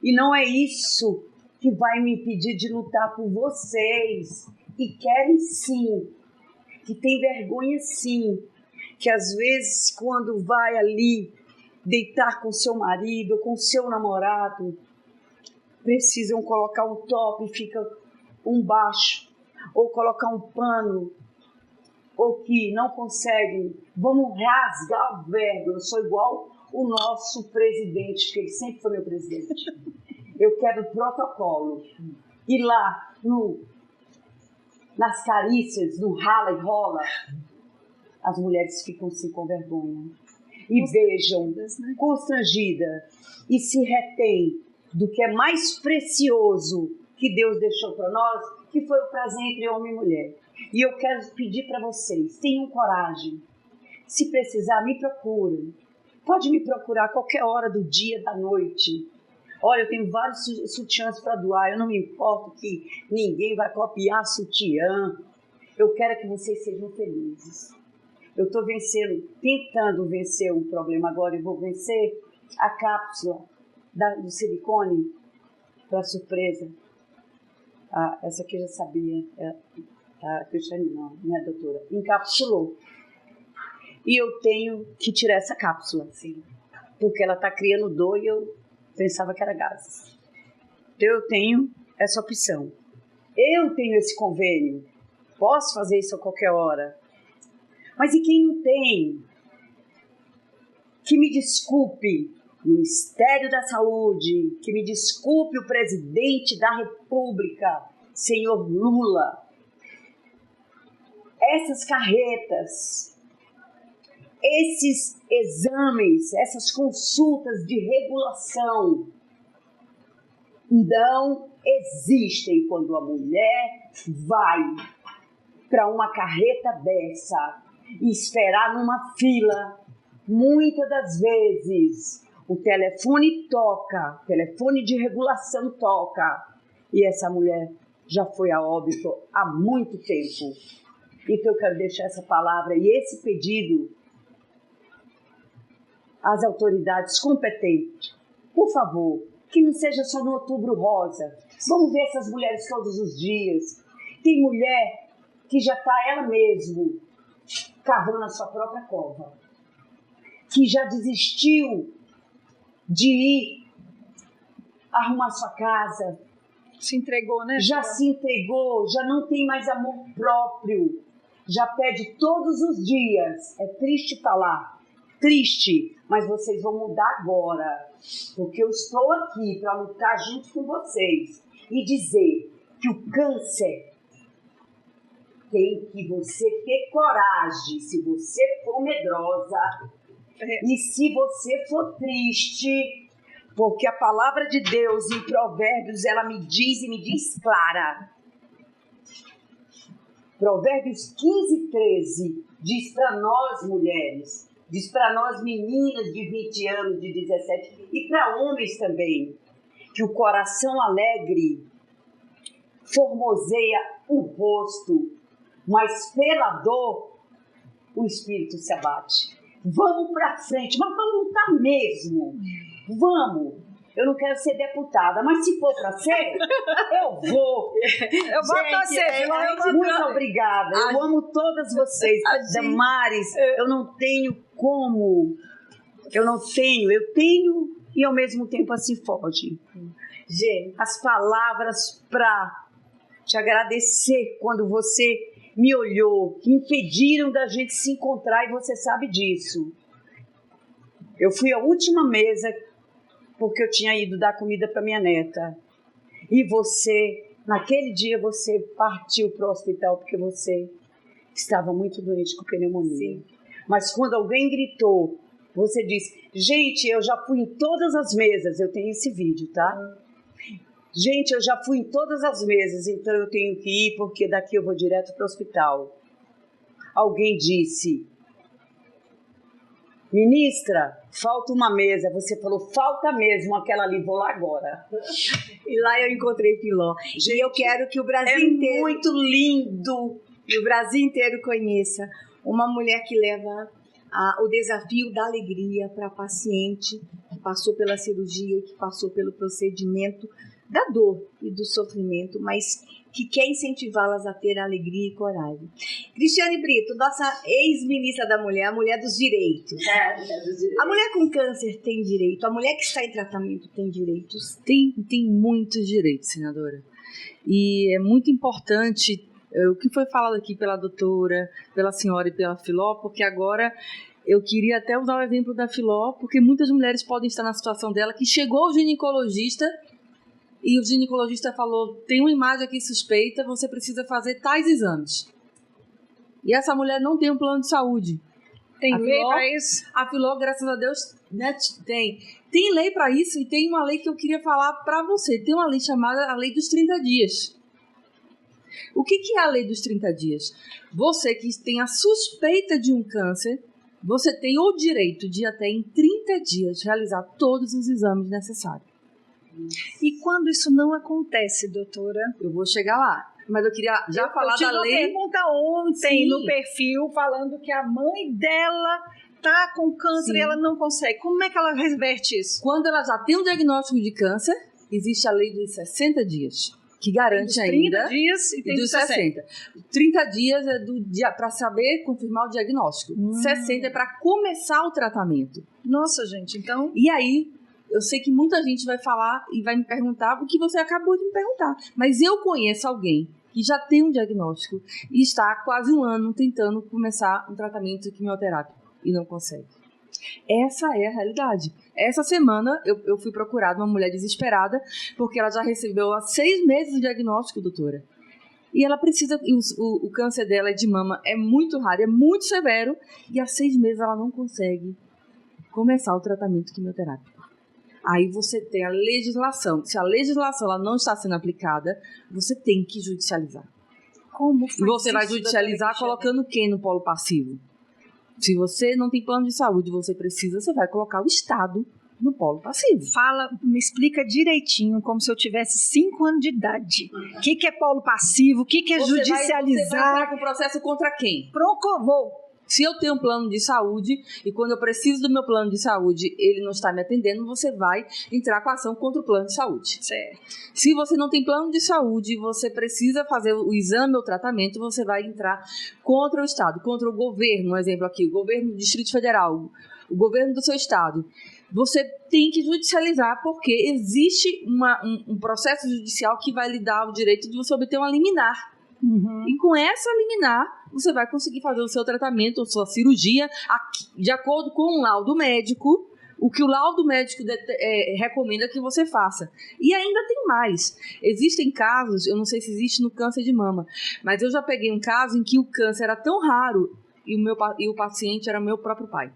E não é isso que vai me impedir de lutar por vocês, que querem sim, que tem vergonha sim, que às vezes quando vai ali deitar com seu marido, com seu namorado, precisam colocar um top e fica um baixo, ou colocar um pano, ou que não conseguem, vamos rasgar o verbo. Eu sou igual o nosso presidente, que ele sempre foi meu presidente. Eu quero protocolo. E lá, nas carícias, no rala e rola, as mulheres ficam assim com vergonha. E vejam, constrangida, e se retém do que é mais precioso que Deus deixou para nós, que foi o prazer entre homem e mulher. E eu quero pedir para vocês, tenham coragem. Se precisar, me procurem. Pode me procurar a qualquer hora do dia, da noite. Olha, eu tenho vários sutiãs para doar, eu não me importo que ninguém vai copiar sutiã. Eu quero que vocês sejam felizes. Eu estou tentando vencer um problema agora, eu vou vencer a cápsula do silicone, para surpresa. Essa aqui eu já sabia, a Cristiane não, minha doutora, encapsulou. E eu tenho que tirar essa cápsula, assim, porque ela está criando dor e eu pensava que era gases. Então eu tenho essa opção. Eu tenho esse convênio. Posso fazer isso a qualquer hora. Mas e quem não tem? Que me desculpe o Ministério da Saúde, que me desculpe o presidente da República, senhor Lula. Essas carretas, esses exames, essas consultas de regulação não existem quando a mulher vai para uma carreta dessa e esperar numa fila. Muitas das vezes o telefone toca, o telefone de regulação toca e essa mulher já foi a óbito há muito tempo. Então eu quero deixar essa palavra e esse pedido às autoridades competentes. Por favor, que não seja só no Outubro Rosa. Vamos ver essas mulheres todos os dias. Tem mulher que já está ela mesma cavando a sua própria cova, que já desistiu de ir arrumar sua casa, Se entregou, né? já se entregou, já não tem mais amor próprio, já pede todos os dias. É triste falar, triste, mas vocês vão mudar agora, porque eu estou aqui para lutar junto com vocês e dizer que o câncer tem que você ter coragem, se você for medrosa e se você for triste, porque a palavra de Deus em Provérbios, ela me diz clara. Provérbios 15, 13 diz para nós mulheres, diz para nós meninas de 20 anos, de 17 e para homens também, que o coração alegre formoseia o rosto, mas pela dor o espírito se abate. Vamos para frente, mas vamos lutar mesmo. Vamos. Eu não quero ser deputada, mas se for para ser, eu vou. Eu vou torcer, Muito obrigada. Eu amo todas vocês. Damares, eu não tenho como. Eu tenho e ao mesmo tempo assim foge. Gente, as palavras para te agradecer quando você me olhou, que impediram da gente se encontrar e você sabe disso. Eu fui a última mesa porque eu tinha ido dar comida para minha neta. E você, naquele dia, você partiu para o hospital porque você estava muito doente com pneumonia. Sim. Mas quando alguém gritou, você disse, gente, eu já fui em todas as mesas, eu tenho esse vídeo, tá? Gente, eu já fui em todas as mesas, então eu tenho que ir porque daqui eu vou direto para o hospital. Alguém disse, ministra, falta uma mesa. Você falou, falta mesmo aquela ali, vou lá agora. E lá eu encontrei Filó. Gente, e eu quero que o Brasil inteiro... É muito lindo. E o Brasil inteiro conheça uma mulher que leva o desafio da alegria para a paciente que passou pela cirurgia, que passou pelo procedimento da dor e do sofrimento, mas que quer incentivá-las a ter alegria e coragem. Cristiane Brito, nossa ex-ministra da Mulher, a mulher dos direitos. A mulher com câncer tem direito, a mulher que está em tratamento tem direitos? Tem muitos direitos, senadora. E é muito importante o que foi falado aqui pela doutora, pela senhora e pela Filó, porque agora eu queria até usar o exemplo da Filó, porque muitas mulheres podem estar na situação dela, que chegou ao ginecologista e o ginecologista falou, tem uma imagem aqui suspeita, você precisa fazer tais exames. E essa mulher não tem um plano de saúde. Tem lei para isso? A Filó, graças a Deus, né, tem. Tem lei para isso e tem uma lei que eu queria falar para você. Tem uma lei chamada a Lei dos 30 Dias. O que é a Lei dos 30 Dias? Você que tem a suspeita de um câncer, você tem o direito de até em 30 dias realizar todos os exames necessários. E quando isso não acontece, doutora? Eu vou chegar lá. Mas eu queria já falar da lei. Eu pergunta ontem no perfil falando que a mãe dela tá com câncer e ela não consegue. Como é que ela reverte isso? Quando ela já tem um diagnóstico de câncer, existe a lei dos 60 dias, que garante ainda... 30 dias e tem dos 60. 30 dias é para saber confirmar o diagnóstico. 60 é para começar o tratamento. Nossa, gente, então... E aí... Eu sei que muita gente vai falar e vai me perguntar o que você acabou de me perguntar. Mas eu conheço alguém que já tem um diagnóstico e está há quase um ano tentando começar um tratamento quimioterápico e não consegue. Essa é a realidade. Essa semana eu fui procurada uma mulher desesperada porque ela já recebeu há 6 meses o diagnóstico, doutora. E ela precisa... O câncer dela de mama é muito raro, é muito severo e há 6 meses ela não consegue começar o tratamento quimioterápico. Aí você tem a legislação. Se a legislação ela não está sendo aplicada, você tem que judicializar. Como faz você vai judicializar colocando quem no polo passivo? Se você não tem plano de saúde, você vai colocar o Estado no polo passivo. Me explica direitinho, como se eu tivesse 5 anos de idade. O que é polo passivo? O que é judicializar? Você vai entrar com processo contra quem? Se eu tenho um plano de saúde e quando eu preciso do meu plano de saúde ele não está me atendendo, você vai entrar com a ação contra o plano de saúde. Certo. Se você não tem plano de saúde e você precisa fazer o exame ou o tratamento, você vai entrar contra o Estado, contra o governo, um exemplo aqui, o governo do Distrito Federal, o governo do seu Estado. Você tem que judicializar porque existe um processo judicial que vai lhe dar o direito de você obter uma liminar. E com essa liminar, você vai conseguir fazer o seu tratamento ou sua cirurgia de acordo com um laudo médico, o que o laudo médico recomenda que você faça. E ainda tem mais. Existem casos, eu não sei se existe no câncer de mama, mas eu já peguei um caso em que o câncer era tão raro e o paciente era meu próprio pai,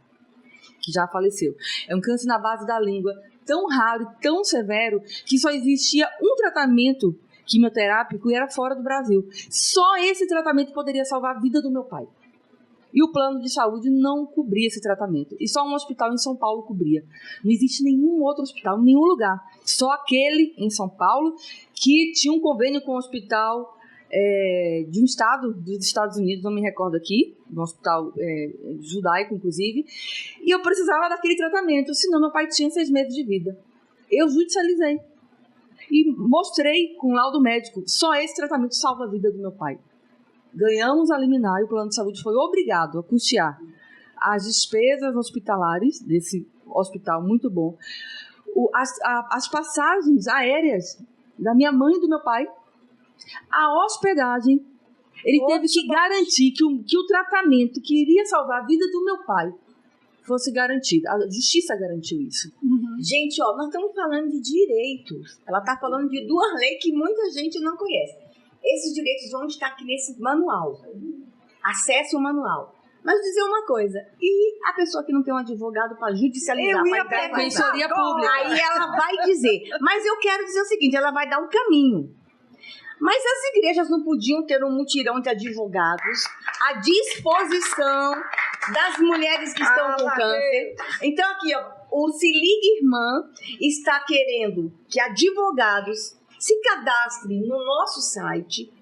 que já faleceu. É um câncer na base da língua, tão raro e tão severo, que só existia um tratamento quimioterápico e era fora do Brasil. Só esse tratamento poderia salvar a vida do meu pai. E o plano de saúde não cobria esse tratamento. E só um hospital em São Paulo cobria. Não existe nenhum outro hospital, em nenhum lugar. Só aquele em São Paulo que tinha um convênio com o hospital de um estado dos Estados Unidos, não me recordo aqui, um hospital judaico, inclusive. E eu precisava daquele tratamento, senão meu pai tinha 6 meses de vida. Eu judicializei. E mostrei com laudo médico, só esse tratamento salva a vida do meu pai. Ganhamos a liminar e o plano de saúde foi obrigado a custear as despesas hospitalares desse hospital muito bom, as passagens aéreas da minha mãe e do meu pai, a hospedagem. Ele teve que garantir que o tratamento que iria salvar a vida do meu pai fosse garantido. A justiça garantiu isso. Gente, nós estamos falando de direitos. Ela está falando de 2 leis que muita gente não conhece. Esses direitos vão estar aqui nesse manual. Acesse o manual. Mas dizer uma coisa, e a pessoa que não tem um advogado para judicializar, Eu ia para perguntar defensoria pública? aí ela vai dizer, mas eu quero dizer o seguinte, ela vai dar um caminho. Mas as igrejas não podiam ter um mutirão de advogados à disposição das mulheres que estão com câncer. Então aqui, o Se Liga Irmã está querendo que advogados se cadastrem no nosso site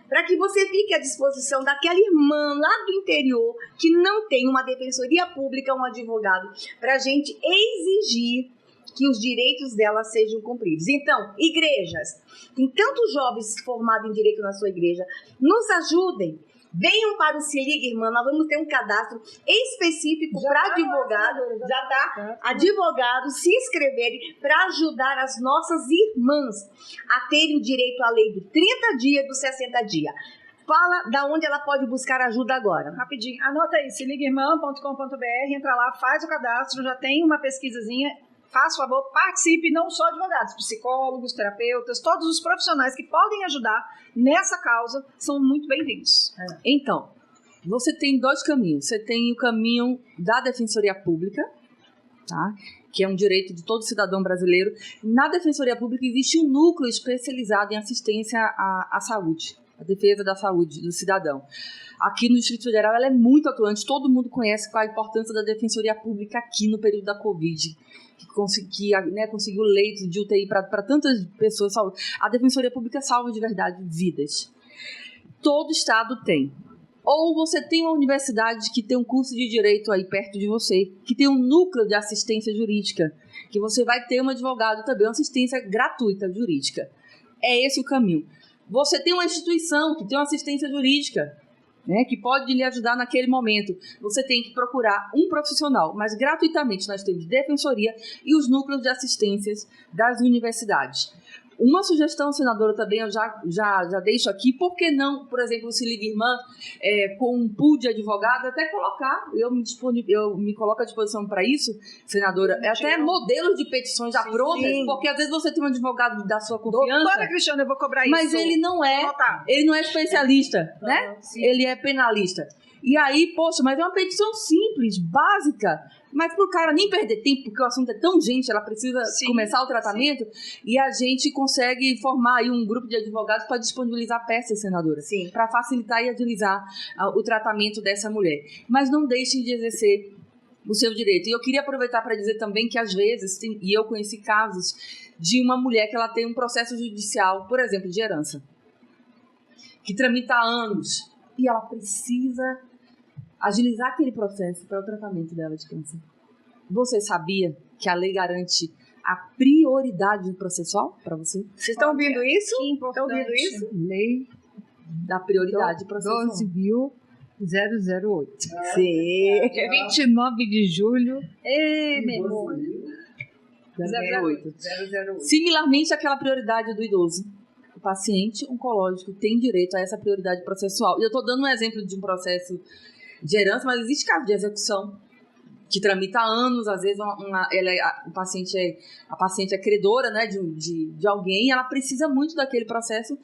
para que você fique à disposição daquela irmã lá do interior que não tem uma defensoria pública, um advogado, para a gente exigir que os direitos dela sejam cumpridos. Então, igrejas, tem tantos jovens formados em direito na sua igreja, nos ajudem. Venham para o Se Liga Irmã, nós vamos ter um cadastro específico para advogados, advogados se inscreverem para ajudar as nossas irmãs a terem o direito à lei do 30 dias e do 60 dias. Fala da onde ela pode buscar ajuda agora. Rapidinho, anota aí, seligairmã.com.br, entra lá, faz o cadastro, já tem uma pesquisazinha. Faça o favor, participe, não só advogados, psicólogos, terapeutas, todos os profissionais que podem ajudar nessa causa são muito bem-vindos. Então, você tem 2 caminhos. Você tem o caminho da Defensoria Pública, tá? Que é um direito de todo cidadão brasileiro. Na Defensoria Pública existe um núcleo especializado em assistência à saúde, a defesa da saúde do cidadão. Aqui no Distrito Federal ela é muito atuante, todo mundo conhece qual a importância da Defensoria Pública aqui no período da Covid, que conseguiu leitos de UTI para tantas pessoas. A Defensoria Pública salva de verdade vidas. Todo estado tem. Ou você tem uma universidade que tem um curso de direito aí perto de você, que tem um núcleo de assistência jurídica, que você vai ter um advogado também, uma assistência gratuita jurídica. É esse o caminho. Você tem uma instituição que tem uma assistência jurídica, né, que pode lhe ajudar naquele momento. Você tem que procurar um profissional, mas gratuitamente nós temos defensoria e os núcleos de assistências das universidades. Uma sugestão, senadora, também eu já deixo aqui, por que não, por exemplo, o Se Liga Irmã, com um pool de advogados, até colocar, eu me coloco à disposição para isso, senadora, até modelos de petições já prontas, porque às vezes você tem um advogado da sua confiança. Doutora Cristiana, eu vou cobrar isso. Mas ele não é especialista, né? Ele é penalista. E aí, poxa, mas é uma petição simples, básica, mas para o cara nem perder tempo, porque o assunto é tão urgente, ela precisa começar o tratamento, e a gente consegue formar aí um grupo de advogados para disponibilizar peças, senadora, para facilitar e agilizar o tratamento dessa mulher. Mas não deixem de exercer o seu direito. E eu queria aproveitar para dizer também que, às vezes, e eu conheci casos de uma mulher que ela tem um processo judicial, por exemplo, de herança, que tramita há anos, e ela precisa agilizar aquele processo para o tratamento dela de câncer. Você sabia que a lei garante a prioridade processual para você? Vocês estão ouvindo isso? Que Estão ouvindo importante. isso? Lei Da prioridade processual. 12.008. Sim. De 29 de julho. Memória. 008. Similarmente àquela prioridade do idoso. O paciente oncológico tem direito a essa prioridade processual. E eu estou dando um exemplo de um processo de herança, mas existe caso de execução que tramita há anos, às vezes a paciente é credora, né, de alguém, e ela precisa muito daquele processo.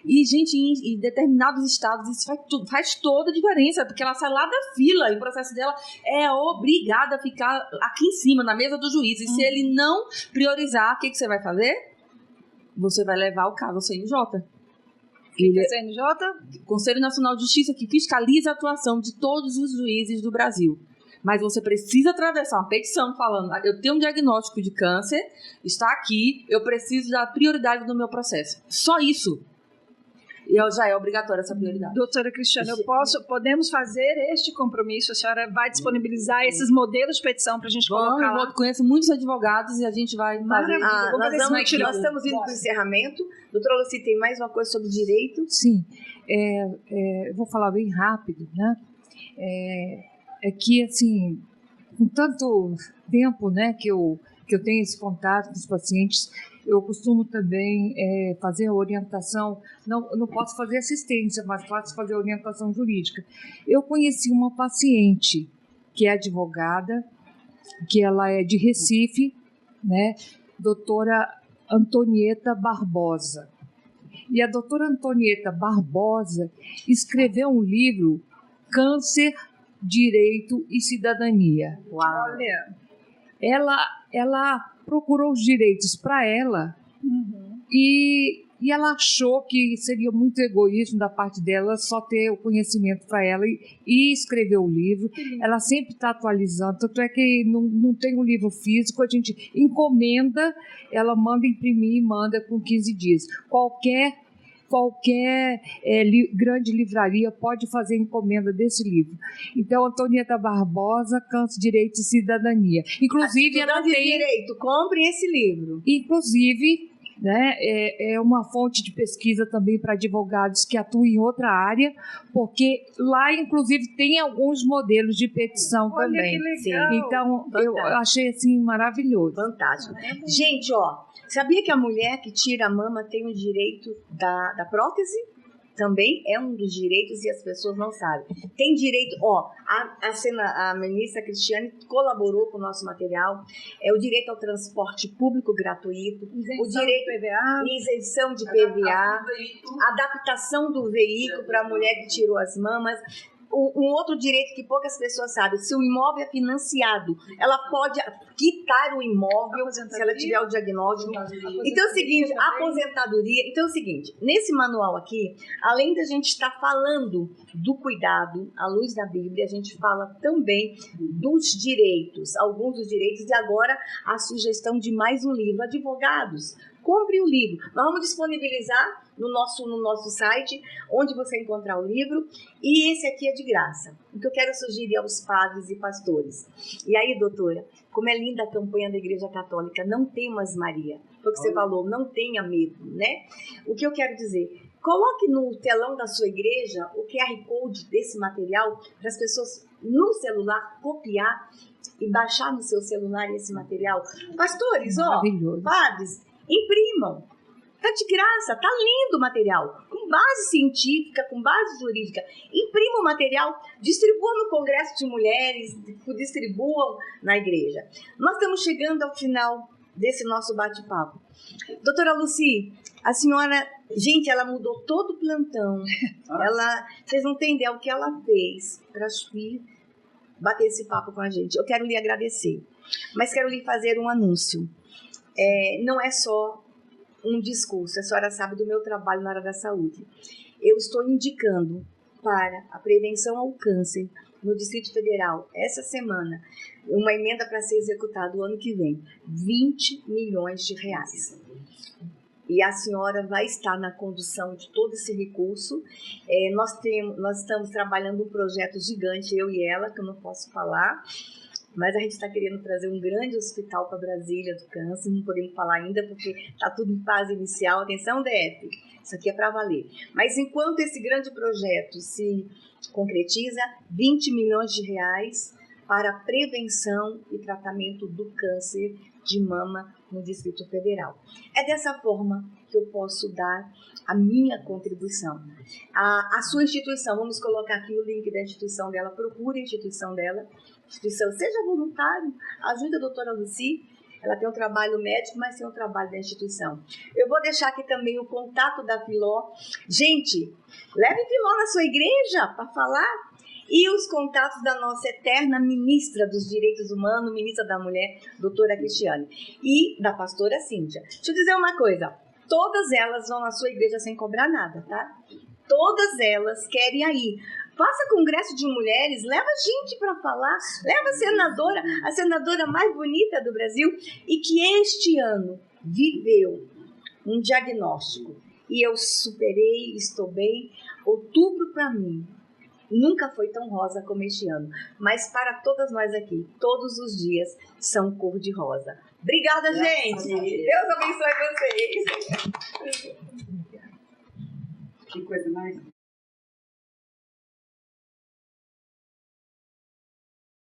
E, gente, em determinados estados isso faz toda a diferença, porque ela sai lá da fila e o processo dela é obrigada a ficar aqui em cima, na mesa do juiz. E se ele não priorizar, o que você vai fazer? Você vai levar o caso ao CNJ. CNJ? Conselho Nacional de Justiça, que fiscaliza a atuação de todos os juízes do Brasil. Mas você precisa atravessar uma petição falando: eu tenho um diagnóstico de câncer, está aqui, eu preciso da prioridade do meu processo. Só isso. E já é obrigatória essa prioridade. Doutora Cristiana, podemos fazer este compromisso? A senhora vai disponibilizar esses modelos de petição para a gente colocar lá? Eu conheço muitos advogados e a gente vai fazer. Nós estamos indo para o encerramento. Doutora Lucy, tem mais uma coisa sobre direito? Sim. Eu vou falar bem rápido, né? É que, assim, com tanto tempo, né, que eu tenho esse contato com os pacientes, eu costumo também fazer orientação, não posso fazer assistência, mas posso fazer orientação jurídica. Eu conheci uma paciente que é advogada, que ela é de Recife, né, doutora Antonieta Barbosa. E a doutora Antonieta Barbosa escreveu um livro, Câncer, Direito e Cidadania. Uau. Olha, ela procurou os direitos para ela e ela achou que seria muito egoísmo da parte dela só ter o conhecimento para ela e escrever o livro. Ela sempre está atualizando, tanto é que não tem o livro físico, a gente encomenda, ela manda imprimir e manda com 15 dias. Qualquer grande livraria pode fazer encomenda desse livro. Então, Antonieta Barbosa, Câncer, Direito e Cidadania. Inclusive, ela tem... direito, comprem esse livro. Inclusive, né, é uma fonte de pesquisa também para advogados que atuam em outra área, porque lá, inclusive, tem alguns modelos de petição olha também. que legal. Então, eu Fantástico. achei, assim, maravilhoso. Fantástico. Gente, sabia que a mulher que tira a mama tem o direito da prótese? Também é um dos direitos e as pessoas não sabem. Tem direito, a ministra Cristiane colaborou com o nosso material, é o direito ao transporte público gratuito, o direito de PVA, isenção de PVA, adaptação do veículo para a mulher que tirou as mamas. Um outro direito que poucas pessoas sabem: se o imóvel é financiado, ela pode quitar o imóvel se ela tiver o diagnóstico. Então é o seguinte, aposentadoria. Então é o seguinte, nesse manual aqui, além da gente estar falando do cuidado à luz da Bíblia, a gente fala também dos direitos, alguns dos direitos, e agora a sugestão de mais um livro. Advogados, compre o livro. Nós vamos disponibilizar no nosso site, onde você encontrar o livro, e esse aqui é de graça. O que eu quero sugerir aos padres e pastores. E aí, doutora, como é linda a campanha da Igreja Católica, não temas, Maria. Foi o que você falou, não tenha medo, né? O que eu quero dizer, coloque no telão da sua igreja o QR Code desse material para as pessoas no celular copiar e baixar no seu celular esse material. Pastores, padres, imprimam. Tá de graça, tá lindo o material, com base científica, com base jurídica. Imprima o material, distribuam no Congresso de Mulheres, distribuam na igreja. Nós estamos chegando ao final desse nosso bate-papo. Doutora Lucy, a senhora, gente, ela mudou todo o plantão. Vocês não têm ideia o que ela fez para vir bater esse papo com a gente. Eu quero lhe agradecer, mas quero lhe fazer um anúncio. Não é só um discurso, a senhora sabe do meu trabalho na área da saúde. Eu estou indicando para a prevenção ao câncer no Distrito Federal, essa semana, uma emenda para ser executada o ano que vem, 20 milhões de reais. e a senhora vai estar na condução de todo esse recurso. Nós estamos trabalhando um projeto gigante, eu e ela, que eu não posso falar, mas a gente está querendo trazer um grande hospital para Brasília do câncer, não podemos falar ainda porque está tudo em fase inicial. Atenção, DF, isso aqui é para valer. Mas enquanto esse grande projeto se concretiza, 20 milhões de reais para a prevenção e tratamento do câncer de mama no Distrito Federal. É dessa forma que eu posso dar a minha contribuição. A sua instituição, vamos colocar aqui o link da instituição dela, procure a instituição dela, seja voluntário, ajude a doutora Lucy, ela tem um trabalho médico, mas tem um trabalho da instituição. Eu vou deixar aqui também o contato da Filó. Gente, leve Filó na sua igreja para falar. E os contatos da nossa eterna ministra dos Direitos Humanos, ministra da Mulher, doutora Cristiane, e da pastora Cíntia. Deixa eu dizer uma coisa, todas elas vão na sua igreja sem cobrar nada, tá? Todas elas querem aí. Faça congresso de mulheres, leva gente para falar, leva a senadora mais bonita do Brasil, e que este ano viveu um diagnóstico. E eu superei, estou bem. Outubro para mim nunca foi tão rosa como este ano, mas para todas nós aqui, todos os dias são cor de rosa. Obrigada, gente! Deus abençoe vocês!